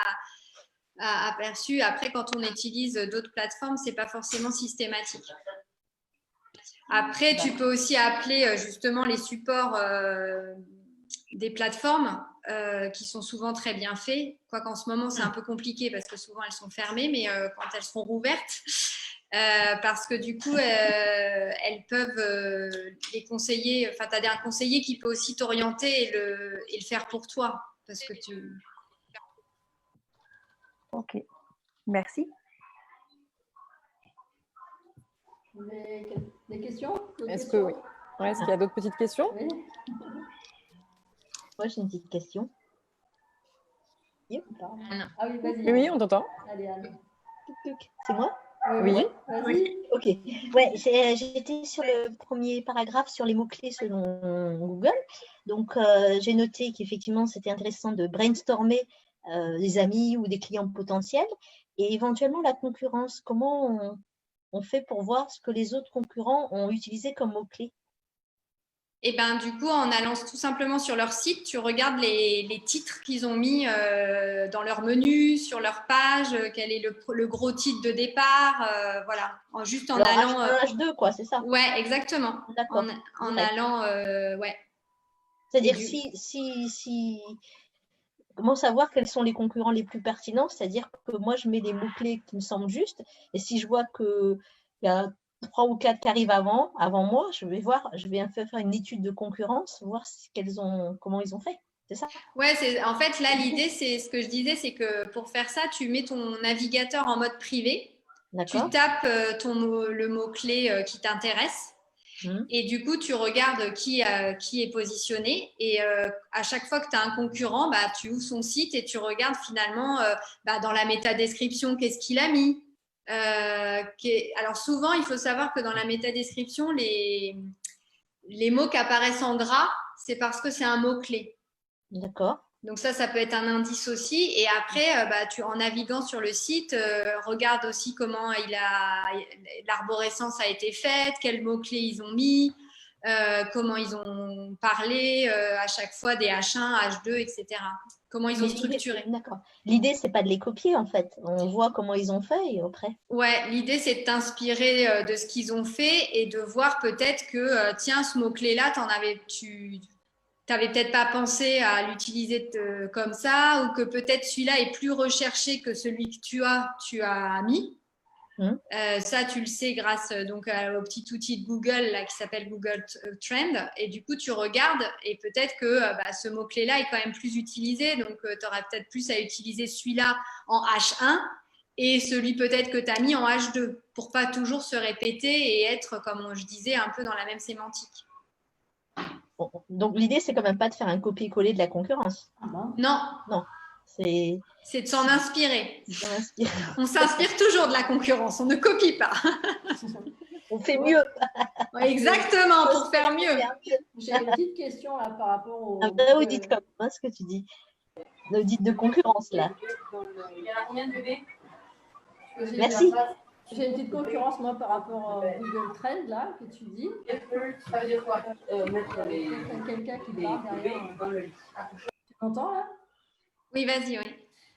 aperçu. Après, quand on utilise d'autres plateformes, c'est pas forcément systématique. Après, tu peux aussi appeler justement les supports des plateformes qui sont souvent très bien faits, quoiqu'en ce moment c'est un peu compliqué parce que souvent elles sont fermées, mais quand elles seront rouvertes, parce que du coup elles peuvent les conseiller, enfin tu as un conseiller qui peut aussi t'orienter et le faire pour toi, parce que tu... Ok, merci. Des questions? Est-ce qu'il y a d'autres petites questions? Oui. Moi, j'ai une petite question. Ah oui, vas-y. Oui, on t'entend. Allez, Anne. C'est moi? Oui. Vas-y. Ok. Ouais, j'étais sur le premier paragraphe sur les mots-clés selon Google. Donc, j'ai noté qu'effectivement, c'était intéressant de brainstormer des amis ou des clients potentiels et éventuellement la concurrence. Comment on fait pour voir ce que les autres concurrents ont utilisé comme mots-clés? Et ben du coup, en allant tout simplement sur leur site, tu regardes les titres qu'ils ont mis dans leur menu, sur leur page, quel est le gros titre de départ, voilà. Juste en allant. H2, quoi, c'est ça? Ouais, exactement. D'accord. En allant, ouais. C'est-à-dire si comment savoir quels sont les concurrents les plus pertinents? C'est-à-dire que moi, je mets des mots-clés qui me semblent justes. Et si je vois qu'il y a 3 ou 4 qui arrivent avant moi, je vais faire une étude de concurrence, voir comment ils ont fait. C'est ça? Ouais, en fait, là, l'idée, c'est ce que je disais, c'est que pour faire ça, tu mets ton navigateur en mode privé. Tu tapes le mot-clé qui t'intéresse. Et du coup, tu regardes qui est positionné. Et à chaque fois que tu as un concurrent, tu ouvres son site et tu regardes finalement dans la métadescription, qu'est-ce qu'il a mis. Alors souvent, il faut savoir que dans la métadescription, les mots qui apparaissent en gras, c'est parce que c'est un mot-clé. D'accord. Donc ça peut être un indice aussi. Et après, en naviguant sur le site, regarde aussi comment l'arborescence a été faite, quels mots-clés ils ont mis, comment ils ont parlé à chaque fois des H1, H2, etc. Comment ils ont structuré. D'accord. L'idée, c'est pas de les copier, en fait. On voit comment ils ont fait et après. Ouais, l'idée, c'est de t'inspirer de ce qu'ils ont fait et de voir peut-être que, tiens, ce mot-clé-là, tu n'avais peut-être pas pensé à l'utiliser comme ça, ou que peut-être celui-là est plus recherché que celui que tu as mis. Ça, tu le sais grâce donc au petit outil de Google là, qui s'appelle Google Trend. Et du coup, tu regardes et peut-être que ce mot-clé-là est quand même plus utilisé. Donc, tu auras peut-être plus à utiliser celui-là en H1 et celui peut-être que tu as mis en H2 pour pas toujours se répéter et être, comme je disais, un peu dans la même sémantique. Bon, donc, l'idée, c'est quand même pas de faire un copier-coller de la concurrence. Non. Non. C'est de s'en inspirer. On s'inspire toujours de la concurrence, on ne copie pas. On fait mieux. Ouais, exactement, pour faire mieux. J'ai une petite question là par rapport au… Un vrai audit comme moi, ce que tu dis. L'audit de concurrence, là. Il y en a combien de bébés? Merci. J'ai une petite concurrence, moi, par rapport au Google Trend, là, que tu dis. Ça veut dire quoi? Quelqu'un qui parle derrière. Tu m'entends, là? Oui, vas-y, oui.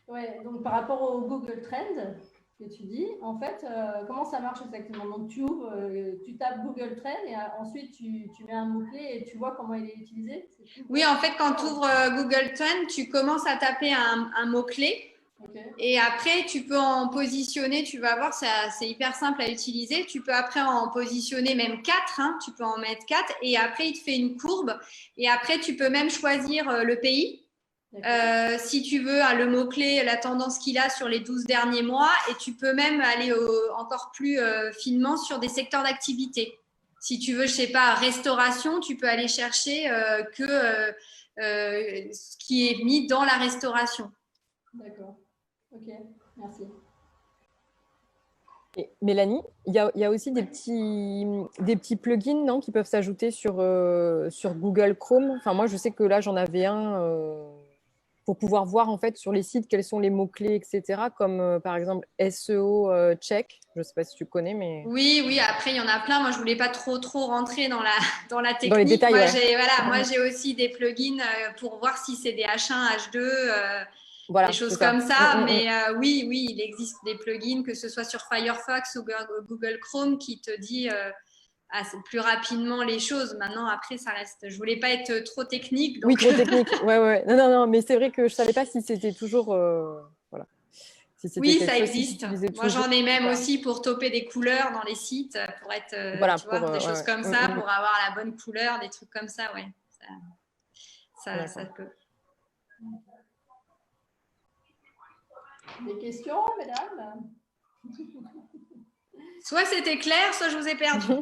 Ouais, donc par rapport au Google Trend que tu dis, en fait, comment ça marche exactement? Donc, tu ouvres, tu tapes Google Trend et ensuite, tu mets un mot-clé et tu vois comment il est utilisé? Oui, en fait, quand tu ouvres Google Trend, tu commences à taper un mot-clé. Okay. Et après, tu peux en positionner, tu vas voir, c'est hyper simple à utiliser. Tu peux après en positionner même 4, tu peux en mettre 4 et après, il te fait une courbe. Et après, tu peux même choisir le pays. Si tu veux, le mot-clé, la tendance qu'il a sur les 12 derniers mois. Et tu peux même aller encore plus finement sur des secteurs d'activité. Si tu veux, je sais pas, restauration, tu peux aller chercher ce qui est mis dans la restauration. D'accord. Ok, merci. Et Mélanie, il y a aussi des petits plugins, non, qui peuvent s'ajouter sur Google Chrome. Enfin, moi, je sais que là, j'en avais un pour pouvoir voir en fait sur les sites quels sont les mots-clés, etc. Comme par exemple SEO check. Je ne sais pas si tu connais, mais… Oui, après, il y en a plein. Moi, je ne voulais pas trop rentrer dans la technique. Dans les détails, moi, j'ai aussi des plugins pour voir si c'est des H1, H2… Voilà, des choses comme ça, mais oui, il existe des plugins, que ce soit sur Firefox ou Google Chrome, qui te dit plus rapidement les choses. Maintenant, après, ça reste… Je voulais pas être trop technique. Donc… Oui, trop technique. Ouais. Non, mais c'est vrai que je savais pas si c'était toujours… voilà. Oui, ça existe. Moi, j'en ai même aussi pour toper des couleurs dans les sites, pour être… voilà, tu vois, des choses comme ça, pour avoir la bonne couleur, des trucs comme ça, ouais. Ça peut… Des questions, mesdames? Soit c'était clair, soit je vous ai perdu.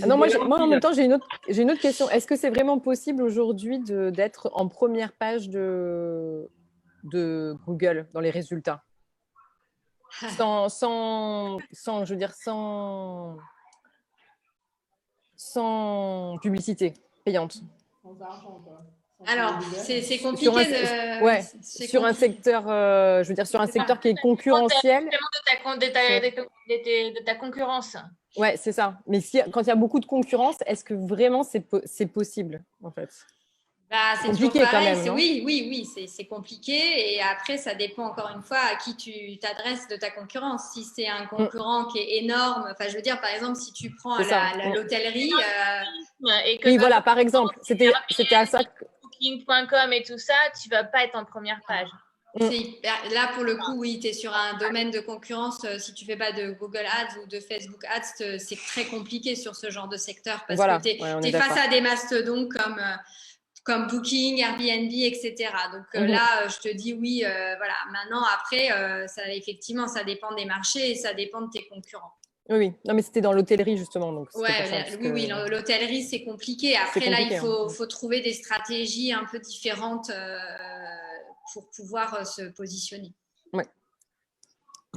Non, moi, en même temps, j'ai une autre question. Est-ce que c'est vraiment possible aujourd'hui d'être en première page de Google dans les résultats sans publicité payante? Sans argent, quoi. Alors, c'est compliqué sur un secteur, sur un secteur qui est concurrentiel. De ta concurrence. Ouais, c'est ça. Mais quand il y a beaucoup de concurrence, est-ce que vraiment c'est possible, en fait? C'est compliqué quand même, non? Oui, c'est compliqué. Et après, ça dépend encore une fois à qui tu t'adresses de ta concurrence. Si c'est un concurrent qui est énorme, enfin, je veux dire, par exemple, si tu prends l'hôtellerie… Oui, voilà, par exemple, c'était à ça. booking.com et tout ça, tu ne vas pas être en première page. Là, pour le coup, oui, tu es sur un domaine de concurrence. Si tu ne fais pas de Google Ads ou de Facebook Ads, c'est très compliqué sur ce genre de secteur parce que tu es face à des mastodontes comme Booking, Airbnb, etc. Donc là, je te dis oui. Voilà. Maintenant, après, effectivement, ça dépend des marchés et ça dépend de tes concurrents. Oui, non, mais c'était dans l'hôtellerie justement. Donc oui, l'hôtellerie, c'est compliqué. Après, là, il faut trouver des stratégies un peu différentes pour pouvoir se positionner. Oui.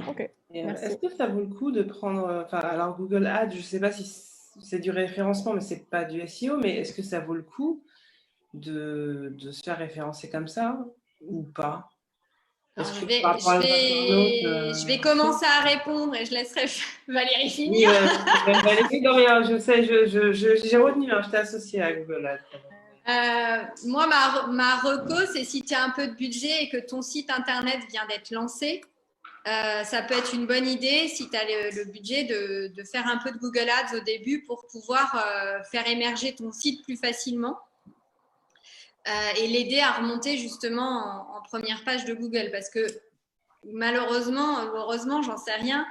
Ok. Est-ce que ça vaut le coup de prendre, alors Google Ads, je ne sais pas si c'est du référencement, mais c'est pas du SEO, mais est-ce que ça vaut le coup de se faire référencer comme ça ou pas? Je vais commencer à répondre et je laisserai Valérie finir. Valérie, non, rien, je sais, j'ai retenu, je t'ai associée à Google Ads. Moi, ma reco, c'est si tu as un peu de budget et que ton site internet vient d'être lancé, ça peut être une bonne idée si tu as le budget de faire un peu de Google Ads au début pour pouvoir faire émerger ton site plus facilement et l'aider à remonter justement en première page de Google parce que malheureusement ou heureusement, j'en sais rien,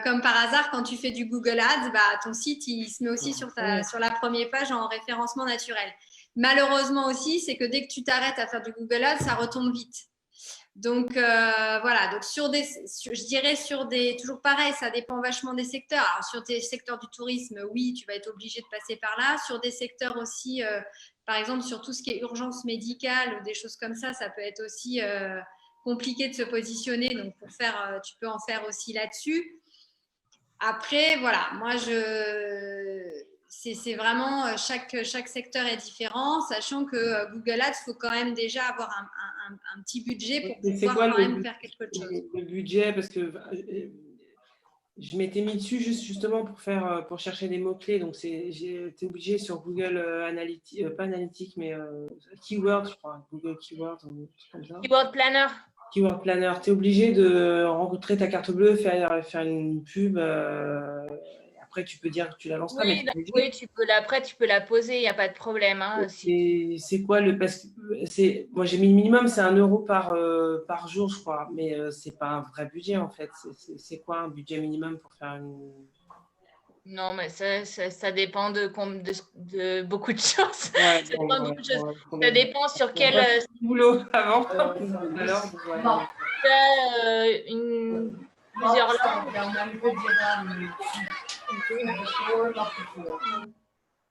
comme par hasard, quand tu fais du Google Ads, ton site il se met aussi sur la première page en référencement naturel. Malheureusement aussi, c'est que dès que tu t'arrêtes à faire du Google Ads, ça retombe vite. Donc voilà, donc je dirais toujours pareil, ça dépend vachement des secteurs. Alors sur des secteurs du tourisme, oui, tu vas être obligé de passer par là. Sur des secteurs aussi, par exemple sur tout ce qui est urgence médicale ou des choses comme ça peut être aussi compliqué de se positionner. Donc tu peux en faire aussi là-dessus. Après, voilà, moi c'est vraiment chaque secteur est différent, sachant que Google Ads, il faut quand même déjà avoir un petit budget pour pouvoir quand même faire quelque chose. Le budget, parce que je m'étais mis dessus justement pour chercher des mots-clés. Donc, j'ai été obligé sur Google Analytics, pas Analytics, mais Keywords, je crois. Google Keywords, comme ça. Keyword Planner. Keyword Planner. Tu es obligé de rencontrer ta carte bleue, faire une pub. Après, tu peux dire que tu la lanceras. Oui, tu peux la poser, il n'y a pas de problème. Hein, c'est quoi moi, j'ai mis le minimum, c'est 1 euro par jour, je crois. Mais c'est pas un vrai budget, en fait. C'est quoi un budget minimum pour faire une… Non, mais ça dépend de beaucoup de choses. Ouais, ça dépend sur quel… boulot avant. Plusieurs langues.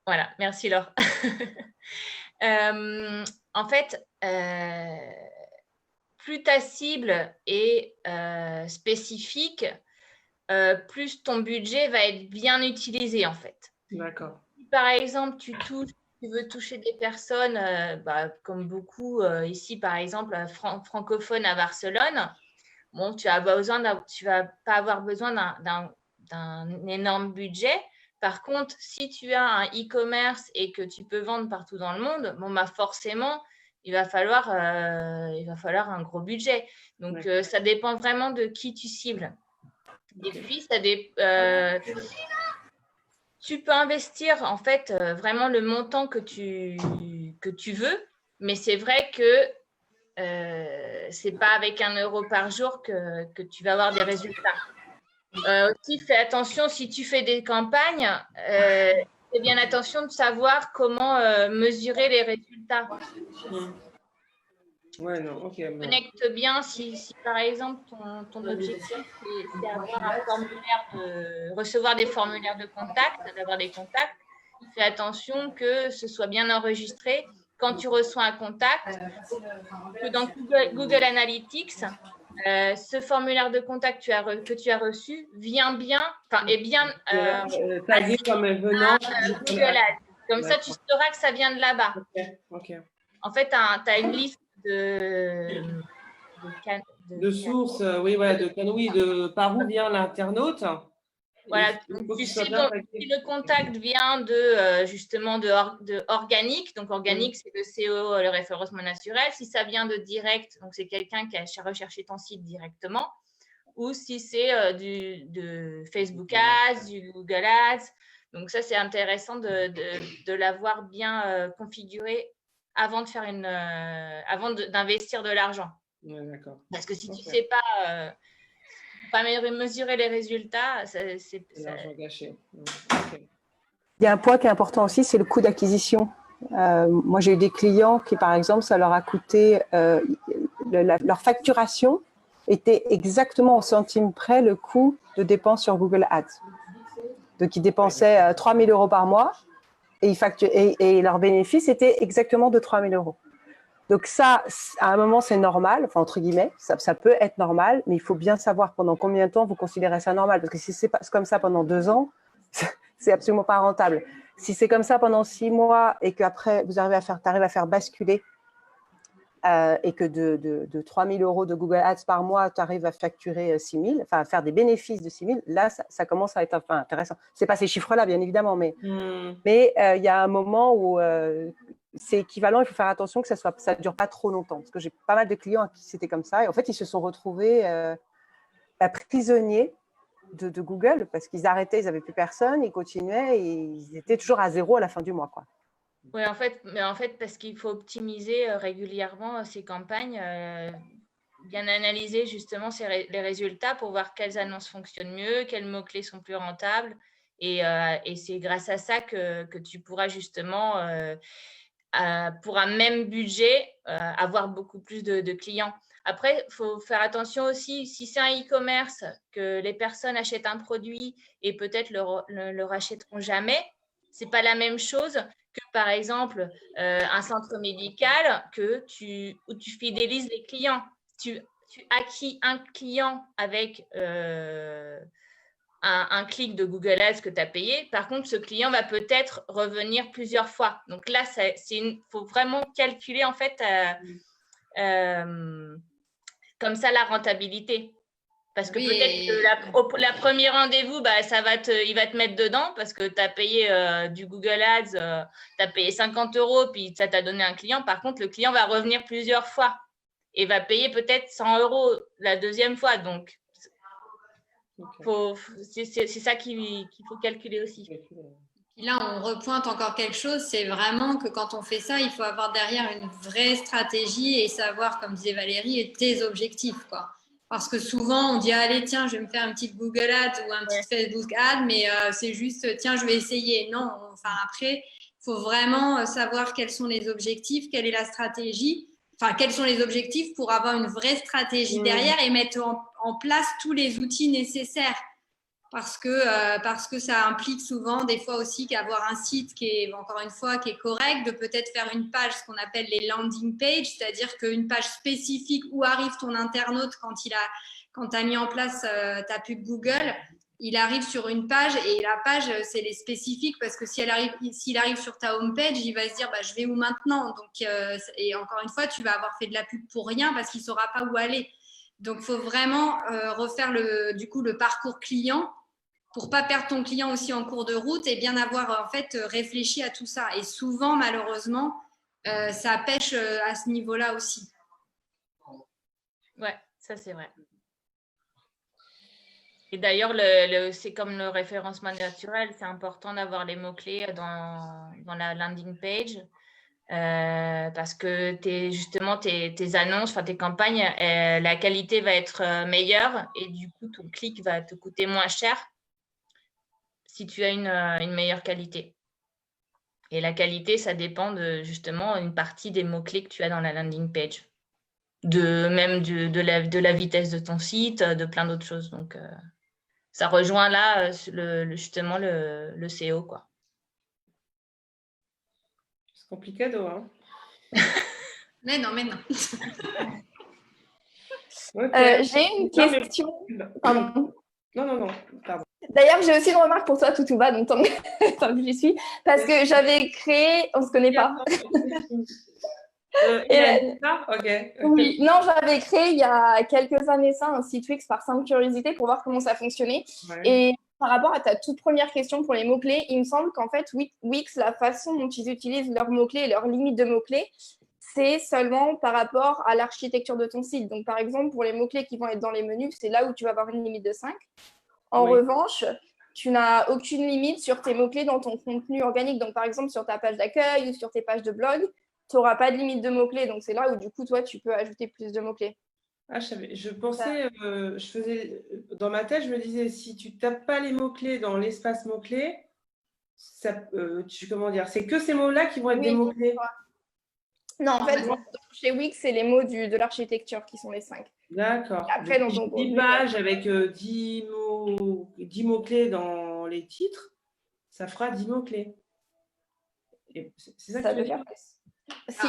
Voilà, merci Laure. En fait, plus ta cible est spécifique, plus ton budget va être bien utilisé en fait. D'accord. Si par exemple, tu veux toucher des personnes, comme beaucoup ici par exemple, francophones à Barcelone, bon, tu vas pas avoir besoin d'un énorme budget. Par contre, si tu as un e-commerce et que tu peux vendre partout dans le monde, forcément, il va falloir un gros budget. Donc, ça dépend vraiment de qui tu cibles. Et puis, tu peux investir en fait vraiment le montant que tu veux, mais c'est vrai que c'est pas avec 1 euro par jour que tu vas avoir des résultats. Aussi, fais attention si tu fais des campagnes, fais bien attention de savoir comment mesurer les résultats. Ouais, non, ok. Connecte bien si par exemple ton objectif c'est recevoir des formulaires de contact, d'avoir des contacts, fais attention que ce soit bien enregistré. Quand tu reçois un contact, que dans Google Analytics, ce formulaire de contact que tu as reçu est bien tagué comme venant Google Ads. Comme ça, tu sauras que ça vient de là-bas. Okay. En fait, tu as une liste de sources, de par où vient l'internaute. Voilà, tu sais si le contact vient justement de organique, donc organique c'est le SEO, le référencement naturel, si ça vient de direct, donc c'est quelqu'un qui a recherché ton site directement, ou si c'est de Facebook Ads, du Google Ads, donc ça c'est intéressant de l'avoir bien configuré avant de faire d'investir de l'argent. Ouais, d'accord. Parce que si tu ne Ok. sais pas mesurer les résultats, C'est l'argent gâché. Ok. Il y a un point qui est important aussi, c'est le coût d'acquisition. Moi, j'ai eu des clients qui, par exemple, ça leur a coûté, leur facturation était exactement au centime près le coût de dépenses sur Google Ads. Donc, ils dépensaient 3 000 € par mois et leur bénéfice était exactement de 3 000 €. Donc ça, à un moment, c'est normal, enfin entre guillemets, ça peut être normal, mais il faut bien savoir pendant combien de temps vous considérez ça normal. Parce que si c'est comme ça pendant 2 ans, c'est absolument pas rentable. Si c'est comme ça pendant 6 mois et qu'après, tu arrives à faire basculer et que de 3 000 € de Google Ads par mois, tu arrives à facturer 6 000, enfin à faire des bénéfices de 6 000, là, ça commence à être intéressant. Ce n'est pas ces chiffres-là, bien évidemment, mais il y a un moment où c'est équivalent, il faut faire attention que ça ne dure pas trop longtemps. Parce que j'ai pas mal de clients qui c'était comme ça, et en fait, ils se sont retrouvés prisonniers de Google parce qu'ils arrêtaient, ils n'avaient plus personne, ils continuaient et ils étaient toujours à 0 à la fin du mois, quoi. Oui, en fait, parce qu'il faut optimiser régulièrement ces campagnes, bien analyser justement les résultats pour voir quelles annonces fonctionnent mieux, quels mots-clés sont plus rentables. Et c'est grâce à ça que tu pourras justement, pour un même budget, avoir beaucoup plus de clients. Après, il faut faire attention aussi, si c'est un e-commerce, que les personnes achètent un produit et peut-être le rachèteront jamais, ce n'est pas la même chose que, par exemple, un centre médical où tu fidélises les clients. Tu acquis un client avec un clic de Google Ads que tu as payé. Par contre, ce client va peut-être revenir plusieurs fois. Donc là, faut vraiment calculer en fait comme ça la rentabilité. Parce que peut-être que la premier rendez-vous, il va te mettre dedans parce que tu as payé du Google Ads, tu as payé 50 €, puis ça t'a donné un client. Par contre, le client va revenir plusieurs fois et va payer peut-être 100 € la deuxième fois. Donc, c'est ça qu'il faut calculer aussi. Puis là, on repointe encore quelque chose, c'est vraiment que quand on fait ça, il faut avoir derrière une vraie stratégie et savoir, comme disait Valérie, tes objectifs, quoi. Parce que souvent, on dit, allez, tiens, je vais me faire une petite Google Ads ou un petit Facebook Ad, mais c'est juste, tiens, je vais essayer. Non, enfin, après, il faut vraiment savoir quels sont les objectifs, quelle est la stratégie, enfin, quels sont les objectifs pour avoir une vraie stratégie derrière et mettre en place tous les outils nécessaires. Parce que ça implique souvent des fois aussi qu'avoir un site qui est, encore une fois, qui est correct, de peut-être faire une page, ce qu'on appelle les landing pages, c'est-à-dire qu'une page spécifique où arrive ton internaute quand tu as mis en place ta pub Google, il arrive sur une page et la page, c'est les spécifiques parce que s'il arrive sur ta home page, il va se dire je vais où maintenant. Donc, et encore une fois, tu vas avoir fait de la pub pour rien parce qu'il ne saura pas où aller. Donc, il faut vraiment refaire le parcours client pour pas perdre ton client aussi en cours de route et bien avoir en fait réfléchi à tout ça. Et souvent, malheureusement, ça pêche à ce niveau-là aussi. Ouais, ça c'est vrai. Et d'ailleurs, c'est comme le référencement naturel, c'est important d'avoir les mots-clés dans la landing page parce que justement tes annonces, tes campagnes, la qualité va être meilleure et du coup, ton clic va te coûter moins cher si tu as une meilleure qualité. Et la qualité, ça dépend justement une partie des mots-clés que tu as dans la landing page. Même de la vitesse de ton site, de plein d'autres choses. Donc, ça rejoint là justement le SEO, quoi. C'est compliqué, hein. Mais non. Okay. J'ai une question. Non, pardon. D'ailleurs, j'ai aussi une remarque pour toi, Toutouba, donc tant que j'y suis, parce que j'avais créé, on se connaît pas. Okay. Oui, non, j'avais créé il y a quelques années ça, un site Wix par simple curiosité pour voir comment ça fonctionnait. Ouais. Et par rapport à ta toute première question pour les mots-clés, il me semble qu'en fait, Wix, la façon dont ils utilisent leurs mots-clés et leurs limites de mots-clés, c'est seulement par rapport à l'architecture de ton site. Donc, par exemple, pour les mots-clés qui vont être dans les menus, c'est là où tu vas avoir une limite de 5. En revanche, tu n'as aucune limite sur tes mots-clés dans ton contenu organique. Donc, par exemple, sur ta page d'accueil ou sur tes pages de blog, tu n'auras pas de limite de mots-clés. Donc, c'est là où, du coup, toi, tu peux ajouter plus de mots-clés. Ah, je pensais, dans ma tête, je me disais, si tu tapes pas les mots-clés dans l'espace mots-clés, comment dire, c'est que ces mots-là qui vont être des mots-clés. Non, en fait, chez Wix, c'est les mots de l'architecture qui sont les 5. D'accord. Après, dans ton 10 pages avec 10 mots-clés dans les titres, ça fera 10 mots-clés. C'est ça que tu veux dire?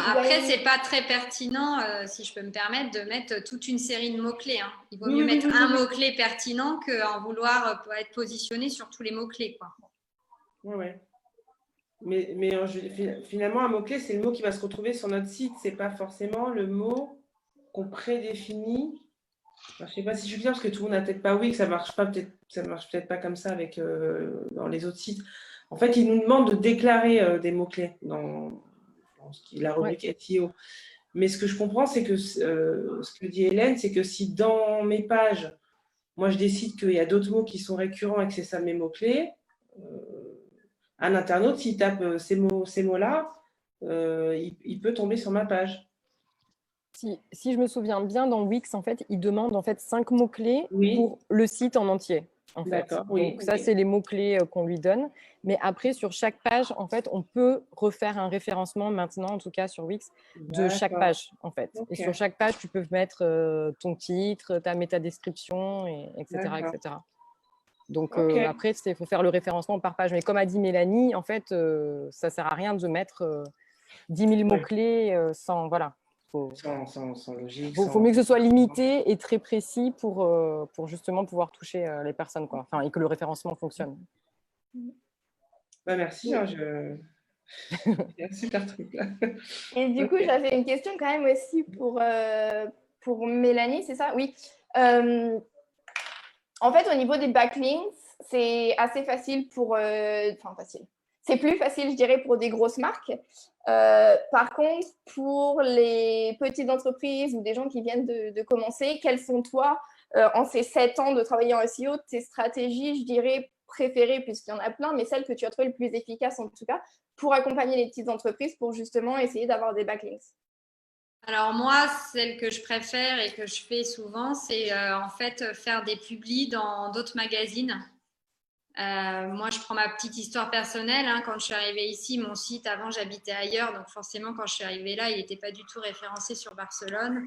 Après, c'est pas très pertinent, si je peux me permettre, de mettre toute une série de mots-clés. Hein. Il vaut mieux mettre un mot-clé pertinent qu'en vouloir être positionné sur tous les mots-clés. Oui. Mais finalement, un mot-clé, c'est le mot qui va se retrouver sur notre site. Ce n'est pas forcément le mot qu'on prédéfinit. Je ne sais pas si je suis claire, parce que tout le monde n'a peut-être pas Wix, ça marche peut-être pas comme ça dans les autres sites. En fait, ils nous demandent de déclarer des mots-clés dans la rubrique SEO. Mais ce que je comprends, c'est que ce que dit Hélène, c'est que si dans mes pages, moi je décide qu'il y a d'autres mots qui sont récurrents et que c'est ça mes mots-clés, un internaute, s'il tape ces mots-là, il peut tomber sur ma page. Si je me souviens bien, dans Wix, en fait, il demande 5 mots-clés pour le site en entier. D'accord. Donc, ça, c'est les mots-clés qu'on lui donne. Mais après, sur chaque page, en fait, on peut refaire un référencement maintenant, en tout cas sur Wix, de chaque page, en fait. Et sur chaque page, tu peux mettre ton titre, ta métadescription, etc., etc. Donc, après, il faut faire le référencement par page. Mais comme a dit Mélanie, en fait, ça ne sert à rien de mettre 10 000 mots-clés sans… Voilà. Sans logique. Faut mieux que ce soit limité et très précis pour justement pouvoir toucher les personnes, et que le référencement fonctionne. Merci, c'est un super truc là. Et du coup, j'avais une question quand même aussi pour Mélanie, c'est ça? Oui. En fait, au niveau des backlinks, c'est assez facile facile. C'est plus facile, je dirais, pour des grosses marques. Par contre, pour les petites entreprises ou des gens qui viennent de commencer, quelles sont, toi, en ces 7 ans de travailler en SEO, tes stratégies, je dirais, préférées, puisqu'il y en a plein, mais celles que tu as trouvées le plus efficaces, en tout cas, pour accompagner les petites entreprises, pour justement essayer d'avoir des backlinks? Alors moi, celle que je préfère et que je fais souvent, c'est en fait faire des publis dans d'autres magazines. Moi, je prends ma petite histoire personnelle. Quand je suis arrivée ici, mon site, avant, j'habitais ailleurs. Donc, forcément, quand je suis arrivée là, il n'était pas du tout référencé sur Barcelone.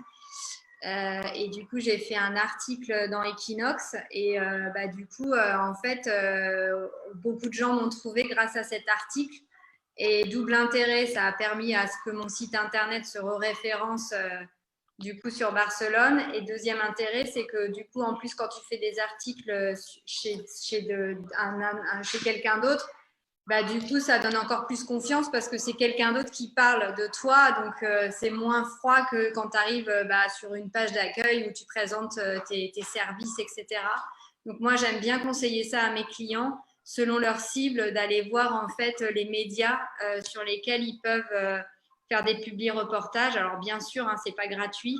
Et du coup, j'ai fait un article dans Equinox. Et du coup, en fait, beaucoup de gens m'ont trouvé grâce à cet article. Et double intérêt, ça a permis à ce que mon site internet se référence du coup sur Barcelone. Et deuxième intérêt, c'est que du coup, en plus, quand tu fais des articles chez quelqu'un d'autre, du coup, ça donne encore plus confiance parce que c'est quelqu'un d'autre qui parle de toi. Donc, c'est moins froid que quand tu arrives sur une page d'accueil où tu présentes tes services, etc. Donc, moi, j'aime bien conseiller ça à mes clients, selon leur cible, d'aller voir en fait les médias sur lesquels ils peuvent faire des publi-reportages. Alors, bien sûr, c'est pas gratuit.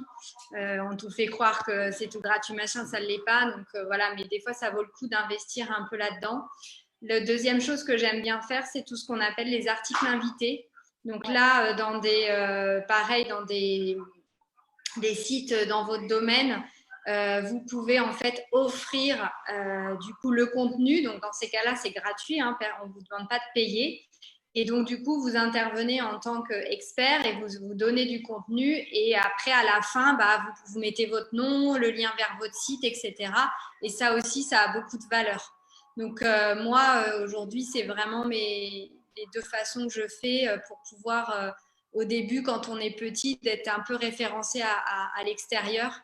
On te fait croire que c'est tout gratuit, machin, ça ne l'est pas. Donc, voilà, mais des fois, ça vaut le coup d'investir un peu là-dedans. La deuxième chose que j'aime bien faire, c'est tout ce qu'on appelle les articles invités. Donc là, dans des sites dans votre domaine, vous pouvez en fait offrir du coup le contenu. Donc, dans ces cas-là, c'est gratuit. On ne vous demande pas de payer. Et donc, du coup, vous intervenez en tant qu'expert et vous donnez du contenu. Et après, à la fin, vous mettez votre nom, le lien vers votre site, etc. Et ça aussi, ça a beaucoup de valeur. Donc, moi, aujourd'hui, c'est vraiment les 2 façons que je fais pour pouvoir, au début, quand on est petit, d'être un peu référencé à l'extérieur.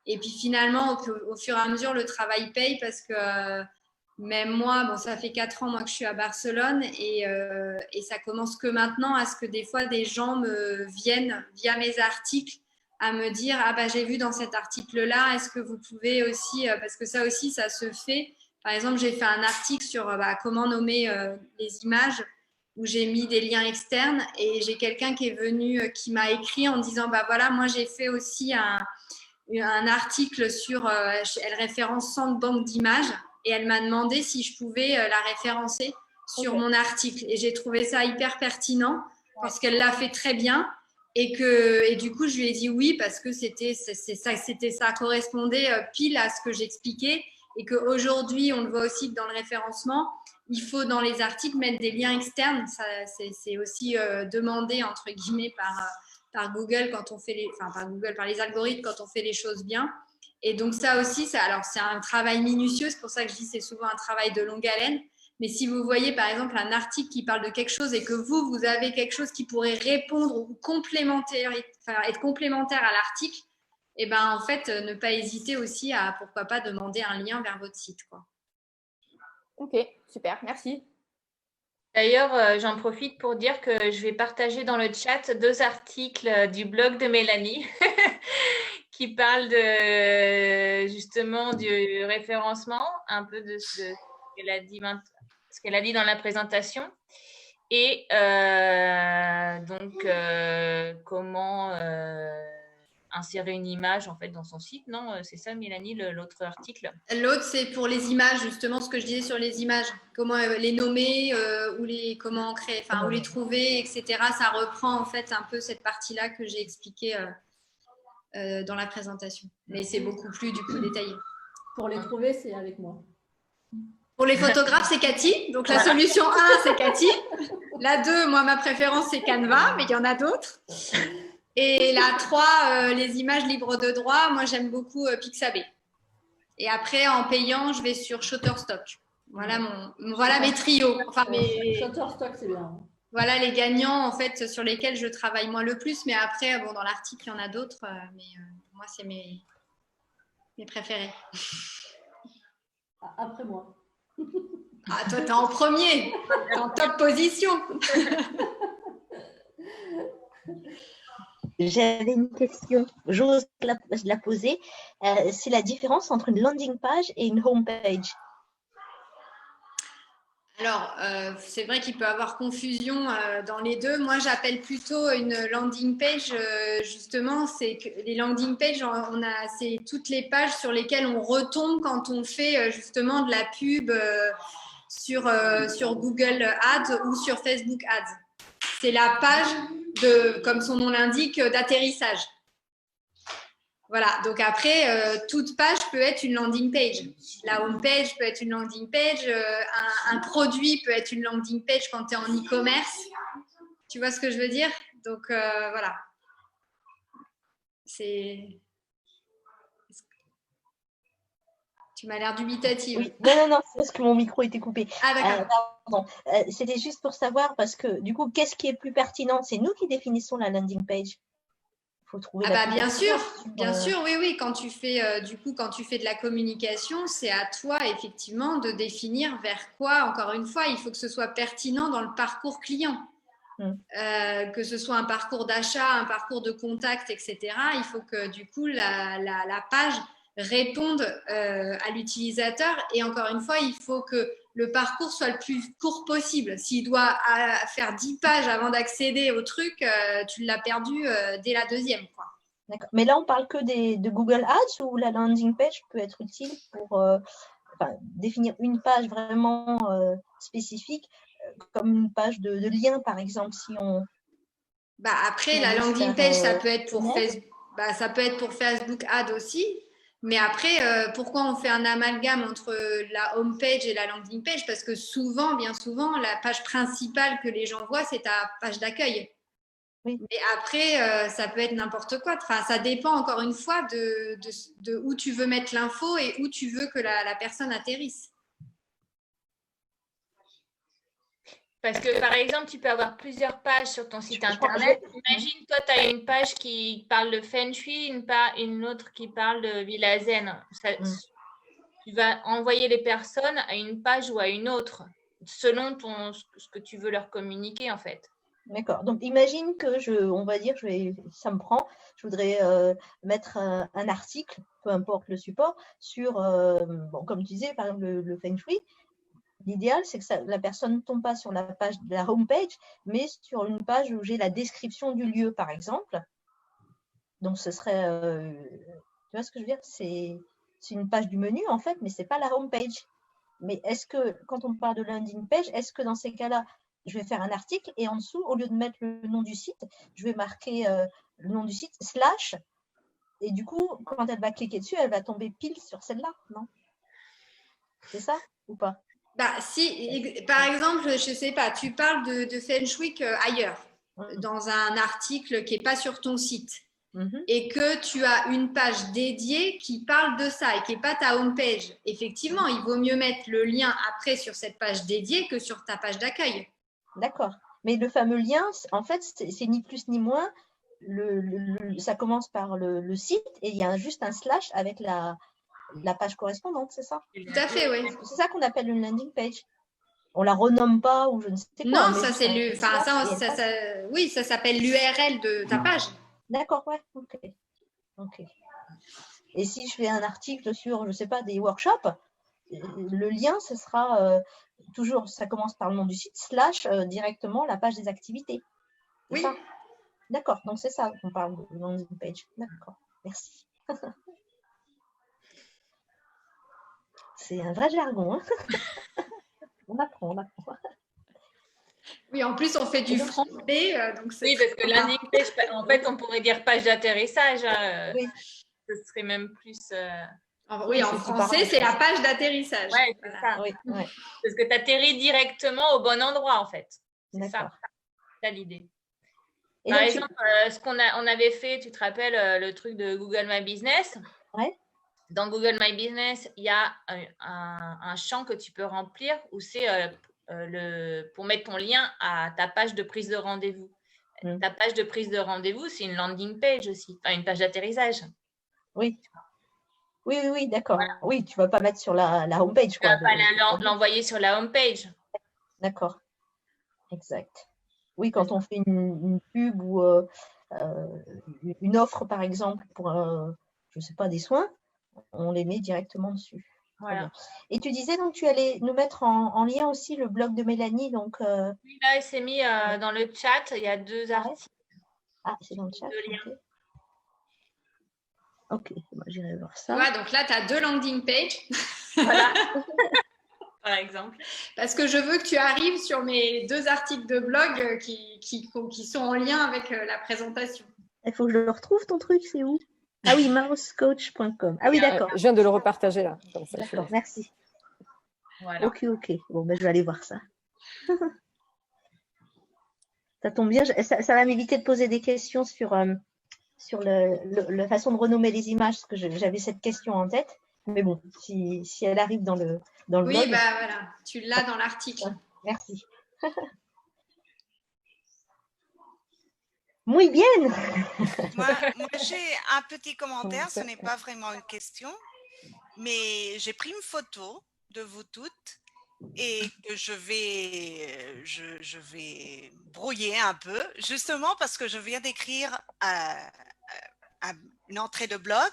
Et puis, finalement, au fur et à mesure, le travail paye parce que… Même moi, ça fait 4 ans moi, que je suis à Barcelone et ça commence que maintenant à ce que des fois des gens me viennent via mes articles à me dire « Ah j'ai vu dans cet article-là, est-ce que vous pouvez aussi… » Parce que ça aussi, ça se fait. Par exemple, j'ai fait un article sur comment nommer les images où j'ai mis des liens externes et j'ai quelqu'un qui est venu, qui m'a écrit en disant « voilà, moi j'ai fait aussi un article sur… elle référence 100 banques d'images. » Et elle m'a demandé si je pouvais la référencer sur mon article. Et j'ai trouvé ça hyper pertinent parce qu'elle l'a fait très bien. Et du coup, je lui ai dit oui parce que ça correspondait pile à ce que j'expliquais et qu'aujourd'hui, on le voit aussi dans le référencement, il faut dans les articles mettre des liens externes. C'est aussi demandé entre guillemets par Google quand on fait par les algorithmes quand on fait les choses bien. Et donc ça aussi, alors c'est un travail minutieux, c'est pour ça que je dis c'est souvent un travail de longue haleine. Mais si vous voyez par exemple un article qui parle de quelque chose et que vous avez quelque chose qui pourrait répondre ou être complémentaire à l'article, et ben en fait, ne pas hésiter aussi à pourquoi pas demander un lien vers votre site, quoi. Ok, super, merci. D'ailleurs, j'en profite pour dire que je vais partager dans le chat 2 articles du blog de Mélanie qui parlent justement du référencement, un peu de ce qu'elle a dit dans la présentation. Et donc, comment insérer une image en fait dans son site, non? C'est ça, Mélanie, l'autre article? L'autre, c'est pour les images, justement, ce que je disais sur les images. Comment les nommer, comment créer, où les trouver, etc. Ça reprend en fait un peu cette partie-là que j'ai expliquée dans la présentation. Mais c'est beaucoup plus du coup détaillé. Pour les trouver, c'est avec moi. Pour les photographes, c'est Cathy. Donc, la solution 1, c'est Cathy. La 2, moi, ma préférence, c'est Canva, mais il y en a d'autres. Et la 3, les images libres de droit, moi, j'aime beaucoup Pixabay. Et après, en payant, je vais sur Shutterstock. Voilà mes trios. Shutterstock, c'est bien. Voilà les gagnants, en fait, sur lesquels je travaille moi le plus. Mais après, bon, dans l'article, il y en a d'autres. Mais moi, c'est mes préférés. Après moi. Ah, toi, t'es en premier. T'es en top position. J'avais une question, j'ose la poser. C'est la différence entre une landing page et une home page. Alors, c'est vrai qu'il peut y avoir confusion dans les deux. Moi, j'appelle plutôt une landing page, justement, c'est que les landing pages, c'est toutes les pages sur lesquelles on retombe quand on fait justement de la pub sur Google Ads ou sur Facebook Ads. C'est la page comme son nom l'indique, d'atterrissage. Voilà, donc après, toute page peut être une landing page. La home page peut être une landing page, un produit peut être une landing page quand tu es en e-commerce. Tu vois ce que je veux dire? Donc, voilà. Tu m'as l'air dubitative. Oui. Non, c'est parce que mon micro était coupé. Ah, d'accord. C'était juste pour savoir, parce que du coup, qu'est-ce qui est plus pertinent? C'est nous qui définissons la landing page. Faut trouver bien sûr, oui. Quand tu fais quand tu fais de la communication, c'est à toi effectivement de définir vers quoi. Encore une fois, il faut que ce soit pertinent dans le parcours client, que ce soit un parcours d'achat, un parcours de contact, etc. Il faut que du coup la page réponde à l'utilisateur. Et encore une fois, il faut que le parcours soit le plus court possible. S'il doit faire 10 pages avant d'accéder au truc, tu l'as perdu dès la deuxième, quoi. D'accord. Mais là, on parle que de Google Ads, ou la landing page peut être utile pour définir une page vraiment spécifique, comme une page de lien, par exemple, si on... Après, la landing page, ça peut être pour Facebook, ça peut être pour Facebook Ads aussi. Mais après, pourquoi on fait un amalgame entre la home page et la landing page? Parce que bien souvent, la page principale que les gens voient, c'est ta page d'accueil. Oui. Mais après, ça peut être n'importe quoi. Enfin, ça dépend encore une fois de où tu veux mettre l'info et où tu veux que la personne atterrisse. Parce que, par exemple, tu peux avoir plusieurs pages sur ton site internet. Imagine, toi, tu as une page qui parle de Feng Shui, une autre qui parle de Villa Zen. Tu vas envoyer les personnes à une page ou à une autre, selon ce que tu veux leur communiquer, en fait. D'accord. Donc, imagine que ça me prend, je voudrais mettre un article, peu importe le support, sur, comme tu disais, par exemple, le Feng Shui. L'idéal, c'est que la personne ne tombe pas sur la page de la home page, mais sur une page où j'ai la description du lieu, par exemple. Donc, ce serait, tu vois ce que je veux dire? C'est une page du menu, en fait, mais ce n'est pas la home page. Mais est-ce que, quand on parle de landing page, est-ce que dans ces cas-là, je vais faire un article et en dessous, au lieu de mettre le nom du site, je vais marquer le nom du site / et du coup, quand elle va cliquer dessus, elle va tomber pile sur celle-là, non? C'est ça ou pas? Bah, si, par exemple, je sais pas, tu parles de Feng Shui ailleurs, dans un article qui n'est pas sur ton site, et que tu as une page dédiée qui parle de ça et qui n'est pas ta homepage. Effectivement, il vaut mieux mettre le lien après sur cette page dédiée que sur ta page d'accueil. D'accord. Mais le fameux lien, en fait, c'est ni plus ni moins, ça commence par le site et il y a juste un / avec la page correspondante, c'est ça? Tout à fait, oui. C'est ça qu'on appelle une landing page. On la renomme pas ou je ne sais quoi. Non, ça c'est oui, ça s'appelle l'URL de ta page. D'accord, ouais, ok. Et si je fais un article sur, je ne sais pas, des workshops, le lien, ce sera toujours, ça commence par le nom du site / directement la page des activités. Oui. Ça? D'accord, donc c'est ça qu'on parle de landing page. D'accord, merci. C'est un vrai jargon. Hein. On apprend. Oui, en plus, on fait du français. Oui, parce que landing page, en fait, on pourrait dire page d'atterrissage. Oui. Ce serait même plus… Oui, en français, c'est la page d'atterrissage. Oui, c'est ça. Oui. Parce que tu atterris directement au bon endroit, en fait. C'est ça. C'est l'idée. Par exemple, ce qu'on avait fait, tu te rappelles, le truc de Google My Business. Ouais. Dans Google My Business, il y a un champ que tu peux remplir où c'est pour mettre ton lien à ta page de prise de rendez-vous. Ta page de prise de rendez-vous, c'est une landing page aussi, enfin une page d'atterrissage. Oui. Oui, d'accord. Voilà. Oui, tu ne vas pas mettre sur la homepage. Tu ne vas pas l'envoyer sur la homepage. D'accord. Exact. Oui, quand on fait une pub ou une offre, par exemple, pour, je ne sais pas, des soins, on les met directement dessus. Voilà. Et tu disais donc tu allais nous mettre en lien aussi le blog de Mélanie. Donc, oui, là, il s'est mis dans le chat. Il y a 2 articles. Ah, c'est dans le chat. Ok, moi j'irai voir ça. Ouais, donc là, tu as 2 landing pages. Voilà. Par exemple. Parce que je veux que tu arrives sur mes 2 articles de blog qui sont en lien avec la présentation. Il faut que je le retrouve, ton truc, c'est où? Ah oui, mousecoach.com. Ah oui, d'accord. Je viens de le repartager là. D'accord, merci. Voilà. Ok. Bon, ben, je vais aller voir ça. Ça tombe bien, ça va m'éviter de poser des questions sur la façon de renommer les images, parce que j'avais cette question en tête. Mais bon, si elle arrive dans le blog… Oui, bah voilà, tu l'as dans l'article. Merci. Muy bien. Moi j'ai un petit commentaire, ce n'est pas vraiment une question, mais j'ai pris une photo de vous toutes et que je vais brouiller un peu, justement parce que je viens d'écrire une entrée de blog,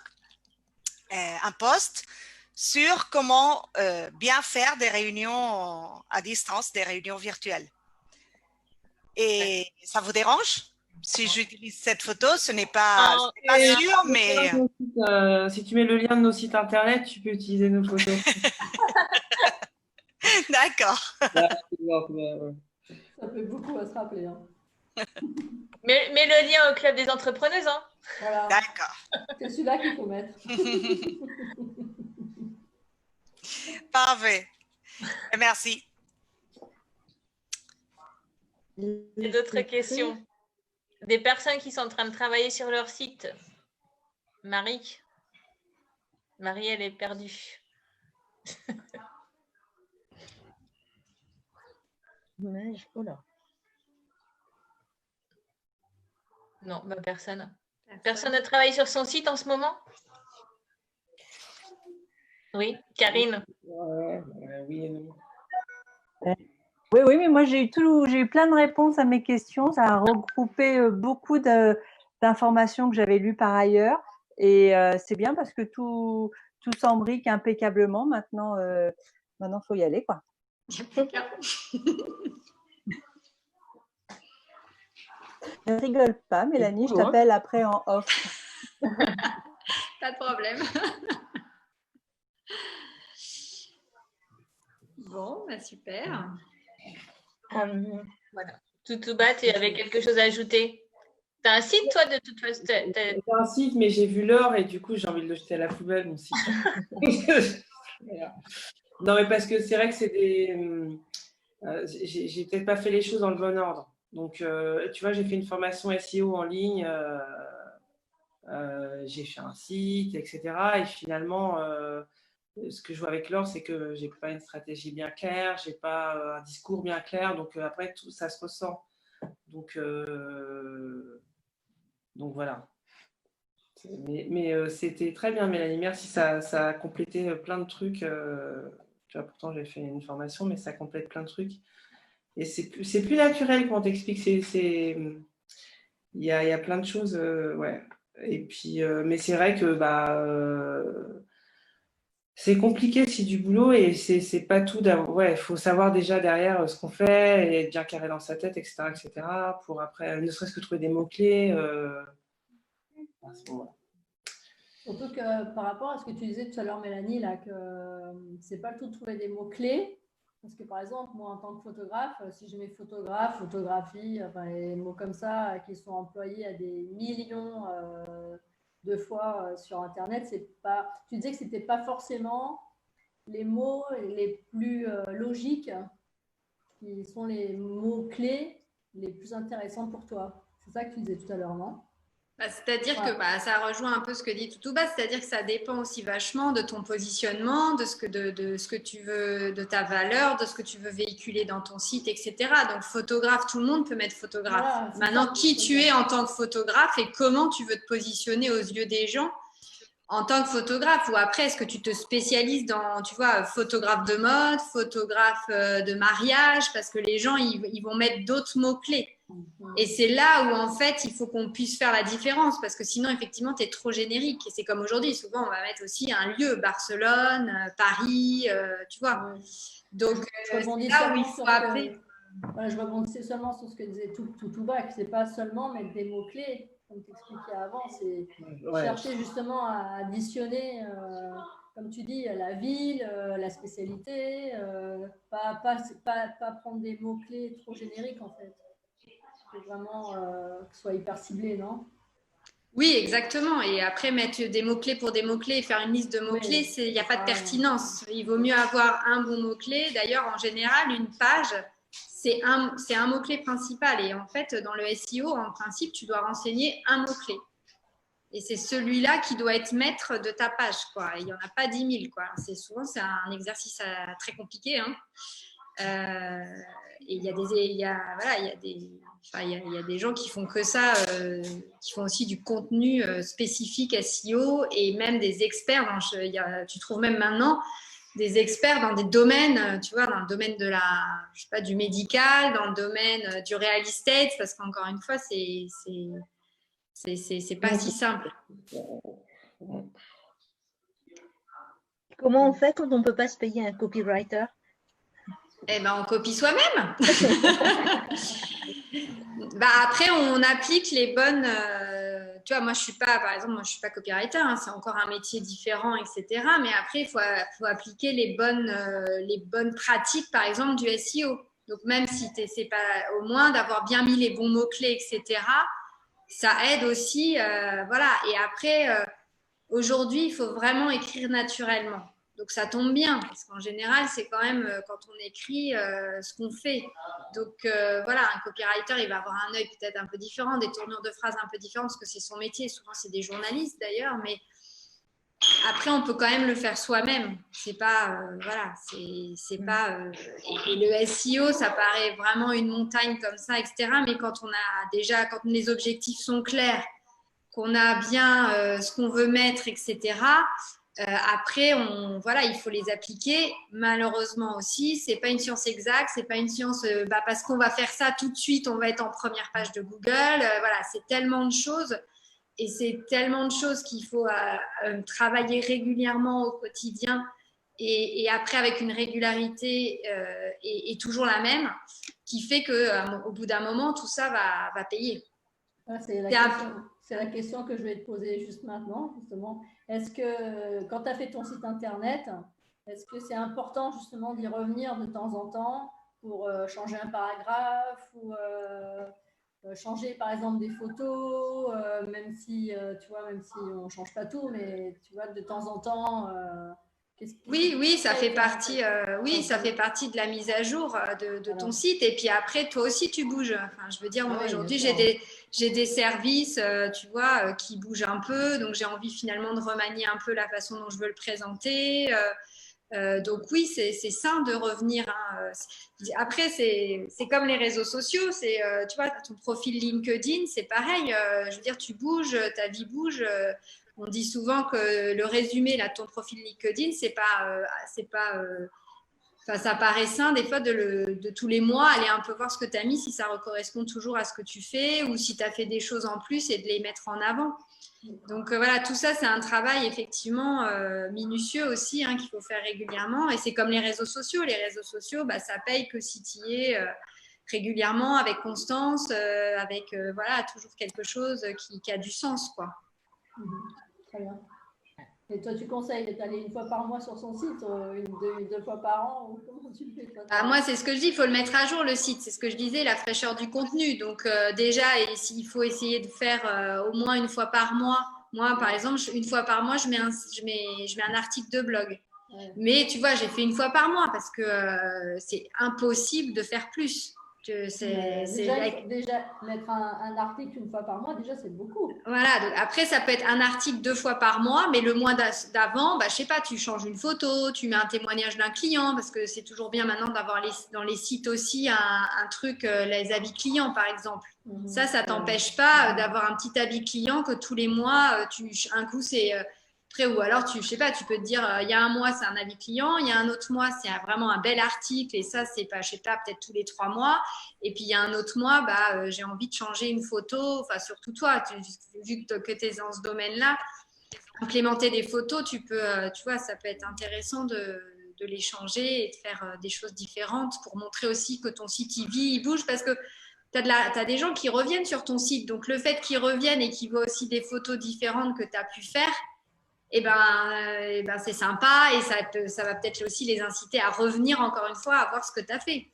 un post sur comment bien faire des réunions à distance, des réunions virtuelles. Et ça vous dérange ? Si j'utilise cette photo, ce n'est pas sûr, mais… si tu mets le lien de nos sites internet, tu peux utiliser nos photos. D'accord. Ça fait beaucoup à se rappeler. Hein. Mais le lien au club des entrepreneuses. Hein. Voilà. D'accord. C'est celui-là qu'il faut mettre. Parfait. Merci. Il y a d'autres questions? Des personnes qui sont en train de travailler sur leur site. Marie, elle est perdue. Non, personne. Personne ne travaille sur son site en ce moment? Oui, Karine. Oui et non. Oui, mais moi j'ai eu plein de réponses à mes questions. Ça a regroupé beaucoup d'informations que j'avais lues par ailleurs. Et c'est bien parce que tout s'embrique impeccablement. Maintenant, faut y aller, quoi. Ne rigole pas, Mélanie, je t'appelle après en off. Pas de problème. Bon, super. Voilà. Toutouba, tu avais quelque chose à ajouter? Tu as un site, toi, de toute façon? J'ai un site, mais j'ai vu l'or et du coup, j'ai envie de le jeter à la poubelle, mon site. Voilà. Non, mais parce que c'est vrai que c'est des. J'ai peut-être pas fait les choses dans le bon ordre. Donc, tu vois, j'ai fait une formation SEO en ligne, j'ai fait un site, etc. Et finalement, ce que je vois avec l'or, c'est que j'ai pas une stratégie bien claire, j'ai pas un discours bien clair. Donc, après, tout ça se ressent. Donc voilà. Mais c'était très bien, Mélanie. Merci, ça a complété plein de trucs. Tu vois, pourtant, j'ai fait une formation, mais ça complète plein de trucs. Et c'est plus naturel quand on t'explique. Il y a plein de choses. Ouais. Et puis, mais c'est vrai que c'est compliqué, c'est du boulot et c'est pas tout. Ouais, il faut savoir déjà derrière ce qu'on fait et être bien carré dans sa tête, etc., etc. Pour après, ne serait-ce que trouver des mots-clés. À ce moment-là. Surtout que par rapport à ce que tu disais tout à l'heure, Mélanie, là, que c'est pas le tout de trouver des mots-clés. Parce que par exemple, moi, en tant que photographe, si je mets photographe, photographie, enfin, les mots comme ça qui sont employés à des millions de fois sur Internet, c'est pas. Tu disais que c'était pas forcément les mots les plus logiques qui sont les mots-clés les plus intéressants pour toi. C'est ça que tu disais tout à l'heure, non? C'est-à-dire que ça rejoint un peu ce que dit Toutouba, c'est-à-dire que ça dépend aussi vachement de ton positionnement, de ce que tu veux, de ta valeur, de ce que tu veux véhiculer dans ton site, etc. Donc photographe, tout le monde peut mettre photographe. Voilà, maintenant, qui tu es en tant que photographe et comment tu veux te positionner aux yeux des gens en tant que photographe, ou après, est-ce que tu te spécialises dans, tu vois, photographe de mode, photographe de mariage, parce que les gens, ils vont mettre d'autres mots-clés. Et c'est là où, en fait, il faut qu'on puisse faire la différence, parce que sinon, effectivement, tu es trop générique. Et c'est comme aujourd'hui, souvent, on va mettre aussi un lieu, Barcelone, Paris, tu vois. Donc, c'est là où il faut appeler. Voilà, je rebondissais seulement sur ce que disait Toutouba, que ce n'est pas seulement mettre des mots-clés, comme tu expliquais avant, c'est chercher justement à additionner, comme tu dis, la ville, la spécialité, pas prendre des mots-clés trop génériques en fait. Il faut vraiment que ce soit hyper ciblé, non? Oui, exactement. Et après, mettre des mots-clés pour des mots-clés et faire une liste de mots-clés, il n'y a pas de pertinence. Il vaut mieux avoir un bon mot-clé. D'ailleurs, en général, une page, c'est un mot-clé principal. Et en fait, dans le SEO, en principe, tu dois renseigner un mot-clé. Et c'est celui-là qui doit être maître de ta page, quoi. Il n'y en a pas 10 000, quoi. Souvent, c'est un exercice très compliqué, hein. Et il y a des gens qui font que ça, qui font aussi du contenu spécifique SEO et même des experts. Tu trouves même maintenant des experts dans des domaines, tu vois, dans le domaine de du médical, dans le domaine du real estate, parce qu'encore une fois, c'est pas si simple. Comment on fait quand on ne peut pas se payer un copywriter? Eh ben, on copie soi-même. Après, on applique les bonnes. Tu vois, moi, je suis pas, par exemple, moi, je suis pas copywriter. Hein, c'est encore un métier différent, etc. Mais après, il faut appliquer les bonnes pratiques, par exemple, du SEO. Donc, même si c'est pas, au moins d'avoir bien mis les bons mots-clés, etc. Ça aide aussi, voilà. Et après, aujourd'hui, il faut vraiment écrire naturellement. Donc, ça tombe bien, parce qu'en général, c'est quand même quand on écrit ce qu'on fait. Donc, voilà, un copywriter, il va avoir un œil peut-être un peu différent, des tournures de phrases un peu différentes, parce que c'est son métier. Souvent, c'est des journalistes d'ailleurs, mais après, on peut quand même le faire soi-même. C'est pas, voilà, c'est pas. Et le SEO, ça paraît vraiment une montagne comme ça, etc. Mais quand quand les objectifs sont clairs, qu'on a bien ce qu'on veut mettre, etc. Après, voilà, il faut les appliquer. Malheureusement aussi, c'est pas une science exacte, c'est pas une science parce qu'on va faire ça tout de suite, on va être en première page de Google. Voilà, c'est tellement de choses et c'est tellement de choses qu'il faut travailler régulièrement au quotidien et après avec une régularité et toujours la même, qui fait que au bout d'un moment, tout ça va payer. C'est la question que je vais te poser juste maintenant, justement. Est-ce que quand tu as fait ton site internet, est-ce que c'est important justement d'y revenir de temps en temps pour changer un paragraphe ou changer par exemple des photos, même si tu vois, même si on ne change pas tout, mais tu vois, de temps en temps. Oui, ça fait partie. Oui, ça fait partie de la mise à jour de ton site. Et puis après, toi aussi, tu bouges. Enfin, je veux dire, moi aujourd'hui, j'ai des services, tu vois, qui bougent un peu. Donc, j'ai envie finalement de remanier un peu la façon dont je veux le présenter. Donc oui, c'est sain de revenir. Hein. Après, c'est comme les réseaux sociaux. Tu vois, ton profil LinkedIn, c'est pareil. Je veux dire, tu bouges, ta vie bouge. On dit souvent que le résumé là, de ton profil LinkedIn, enfin, ça paraît sain des fois de tous les mois aller un peu voir ce que tu as mis, si ça correspond toujours à ce que tu fais ou si tu as fait des choses en plus et de les mettre en avant. Donc voilà, tout ça, c'est un travail effectivement minutieux aussi hein, qu'il faut faire régulièrement. Et c'est comme les réseaux sociaux. Les réseaux sociaux, bah, ça paye que si tu y es régulièrement, avec constance, avec voilà, toujours quelque chose qui a du sens, quoi. Très bien. Et toi, tu conseilles d'aller une fois par mois sur son site, deux fois par an, ou comment tu le fais toi, moi, c'est ce que je dis, il faut le mettre à jour, le site. C'est ce que je disais, la fraîcheur du contenu. Donc déjà, il faut essayer de faire au moins une fois par mois. Moi, par exemple, une fois par mois, je mets un article de blog. Ouais. Mais tu vois, j'ai fait une fois par mois parce que c'est impossible de faire plus. Déjà mettre un article une fois par mois, déjà c'est beaucoup. Voilà, donc après ça peut être un article 2 fois par mois, mais le mois d'avant, bah, je sais pas, tu changes une photo, tu mets un témoignage d'un client, parce que c'est toujours bien maintenant d'avoir dans les sites aussi un truc, les avis clients par exemple. Ça t'empêche pas d'avoir un petit avis client que tous les mois, un coup c'est... Après, ou alors, je sais pas, tu peux te dire, il y a un mois, c'est un avis client, il y a un autre mois, c'est vraiment un bel article, et ça, c'est pas, je sais pas, peut-être tous les 3 mois. Et puis, il y a un autre mois, bah, j'ai envie de changer une photo, enfin, surtout toi, vu que tu es dans ce domaine-là, implémenter des photos, tu vois, ça peut être intéressant de les changer et de faire des choses différentes pour montrer aussi que ton site, il vit, il bouge, parce que tu as des gens qui reviennent sur ton site. Donc, le fait qu'ils reviennent et qu'ils voient aussi des photos différentes que tu as pu faire, et ben c'est sympa et ça va peut-être aussi les inciter à revenir encore une fois à voir ce que tu as fait.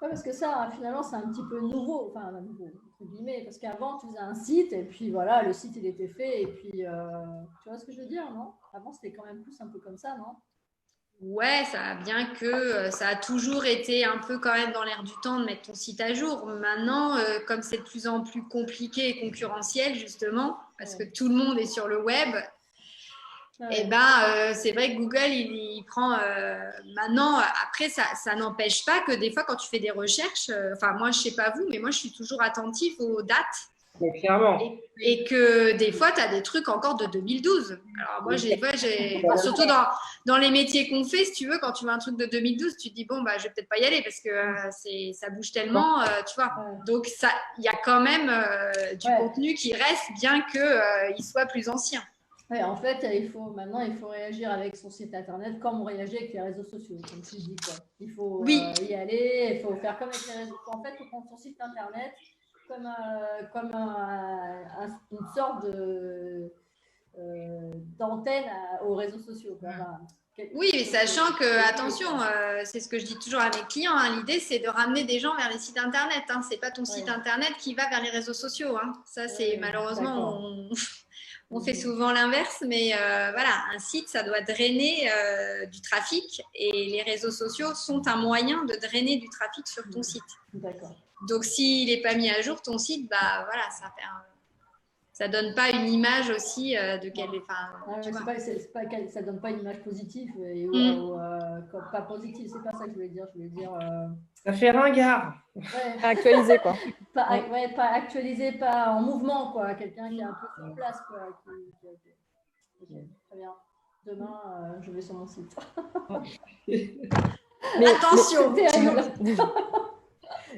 Oui, parce que ça, finalement, c'est un petit peu nouveau, enfin, nouveau, entre guillemets, parce qu'avant, tu faisais un site et puis voilà, le site, il était fait et puis, tu vois ce que je veux dire, non? Avant, c'était quand même plus un peu comme ça, non? Ouais, bien que ça a toujours été un peu quand même dans l'air du temps de mettre ton site à jour. Maintenant, comme c'est de plus en plus compliqué et concurrentiel, justement, parce que tout le monde est sur le web, et c'est vrai que Google, il prend maintenant. Après, ça n'empêche pas que des fois, quand tu fais des recherches, moi, je sais pas vous, mais moi, je suis toujours attentif aux dates. Mais clairement. Et que des fois, tu as des trucs encore de 2012. Alors, moi, surtout dans les métiers qu'on fait, si tu veux, quand tu vois un truc de 2012, tu te dis, bon, bah, je vais peut-être pas y aller parce que ça bouge tellement, tu vois. Donc, il y a quand même du contenu qui reste, bien qu'il soit plus ancien. Ouais, en fait, maintenant, il faut réagir avec son site internet comme on réagit avec les réseaux sociaux, comme tu dis, quoi. Il faut y aller, il faut faire comme avec les réseaux. En fait, il faut prendre son site internet comme une sorte d'antenne aux réseaux sociaux. Oui, mais sachant que, attention, c'est ce que je dis toujours à mes clients, hein, l'idée c'est de ramener des gens vers les sites internet. Hein, c'est pas ton site internet qui va vers les réseaux sociaux. Hein. Ça, c'est malheureusement, on fait souvent l'inverse, mais voilà, un site, ça doit drainer du trafic et les réseaux sociaux sont un moyen de drainer du trafic sur ton site. D'accord. Donc, s'il n'est pas mis à jour, ton site, bah voilà, ça donne pas une image aussi de quelle. Ça donne pas une image positive pas positive, c'est pas ça que je voulais dire. Je voulais dire. Ça fait ringard. Pas actualisé, quoi. Pas actualisé, pas en mouvement, quoi. Quelqu'un qui est un peu sur place, quoi. Okay, très bien. Demain, je vais sur mon site. Attention.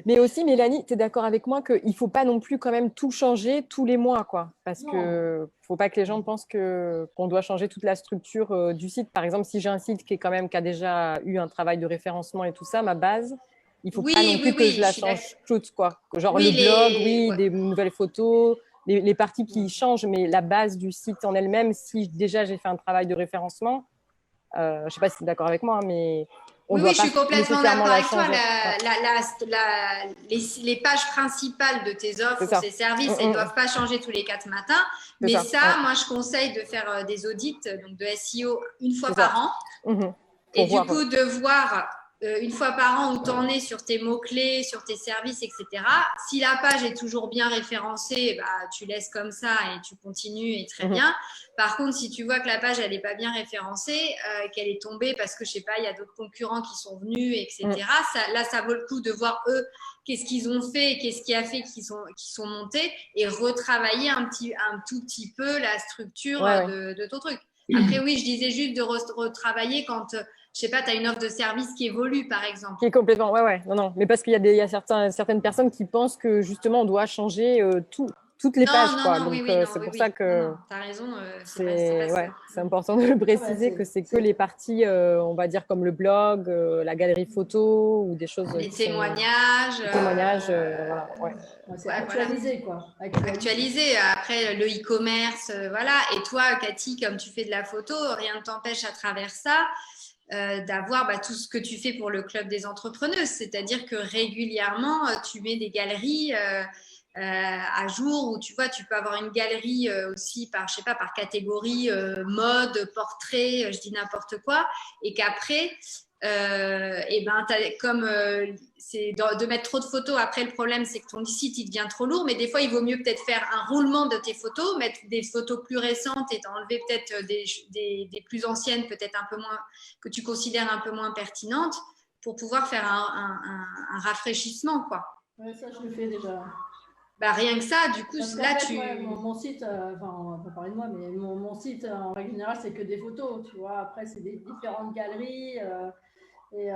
Mais aussi, Mélanie, tu es d'accord avec moi qu'il ne faut pas non plus quand même tout changer tous les mois, quoi. Parce qu'il ne faut pas que les gens pensent qu'on doit changer toute la structure du site. Par exemple, si j'ai un site qui a déjà eu un travail de référencement et tout ça, ma base, il ne faut pas non plus que je la change toute, quoi. Genre le blog, des nouvelles photos, les parties qui changent, mais la base du site en elle-même, si déjà j'ai fait un travail de référencement, Je ne sais pas si tu es d'accord avec moi, mais on oui, doit je suis pas complètement nécessairement d'accord la avec toi. changer. Les pages principales de tes offres ou ça. tes services, elles ne doivent pas changer tous les 4 matins. Mais ça, moi, je conseille de faire des audits donc de SEO une fois par an. Et du coup, de voir une fois par an où tu en es sur tes mots-clés, sur tes services, etc. Si la page est toujours bien référencée, bah, tu laisses comme ça et tu continues et très bien. Par contre, si tu vois que la page, elle n'est pas bien référencée, qu'elle est tombée parce que, je sais pas, il y a d'autres concurrents qui sont venus, etc. Là, ça vaut le coup de voir eux, qu'est-ce qu'ils ont fait, qu'est-ce qui a fait qu'ils sont montés et retravailler un tout petit peu la structure de ton truc. Après, oui, je disais juste de retravailler quand, je sais pas, tu as une offre de service qui évolue, par exemple. Qui est complètement, non. Mais parce qu'il y a certaines personnes qui pensent que justement, on doit changer toutes les pages, quoi. Donc, c'est pour ça que… tu as raison, c'est important de le préciser que c'est que les parties, on va dire, comme le blog, la galerie photo ou des choses… Les témoignages. Voilà, c'est actualisé, quoi. Actualisé. Après, le e-commerce, voilà. Et toi, Cathy, comme tu fais de la photo, rien ne t'empêche à travers ça d'avoir tout ce que tu fais pour le club des entrepreneuses. C'est-à-dire que régulièrement, tu mets des galeries à jour où tu vois, tu peux avoir une galerie aussi par, je sais pas, par catégorie mode, portrait, je dis n'importe quoi, et qu'après, comme c'est de mettre trop de photos, après le problème c'est que ton site il devient trop lourd, mais des fois il vaut mieux peut-être faire un roulement de tes photos, mettre des photos plus récentes et enlever peut-être des plus anciennes, peut-être un peu moins, que tu considères un peu moins pertinentes, pour pouvoir faire un rafraîchissement, quoi. Ouais, ça je le fais déjà. Rien que ça, du coup, là tu… mon site, on va pas parler de moi, mais mon site, en règle générale, c'est que des photos, tu vois. Après, c'est des différentes galeries. Mais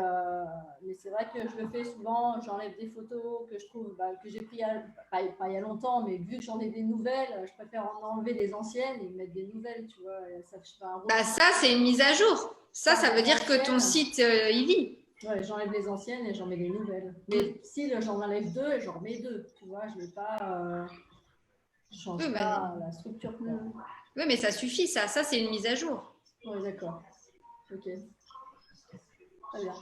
c'est vrai que je le fais souvent, j'enlève des photos que je trouve, que j'ai pris pas il y a longtemps, mais vu que j'en ai des nouvelles, je préfère en enlever des anciennes et mettre des nouvelles, tu vois. Ça, c'est une mise à jour. Ça veut dire que ton site, il vit. Ouais, j'enlève les anciennes et j'en mets des nouvelles. Mais si j'en enlève 2, j'en remets 2. Tu vois, je ne vais pas changer la structure. Quoi. Oui, mais ça suffit, ça. Ça, c'est une mise à jour. Oui, d'accord. Ok. Très bien.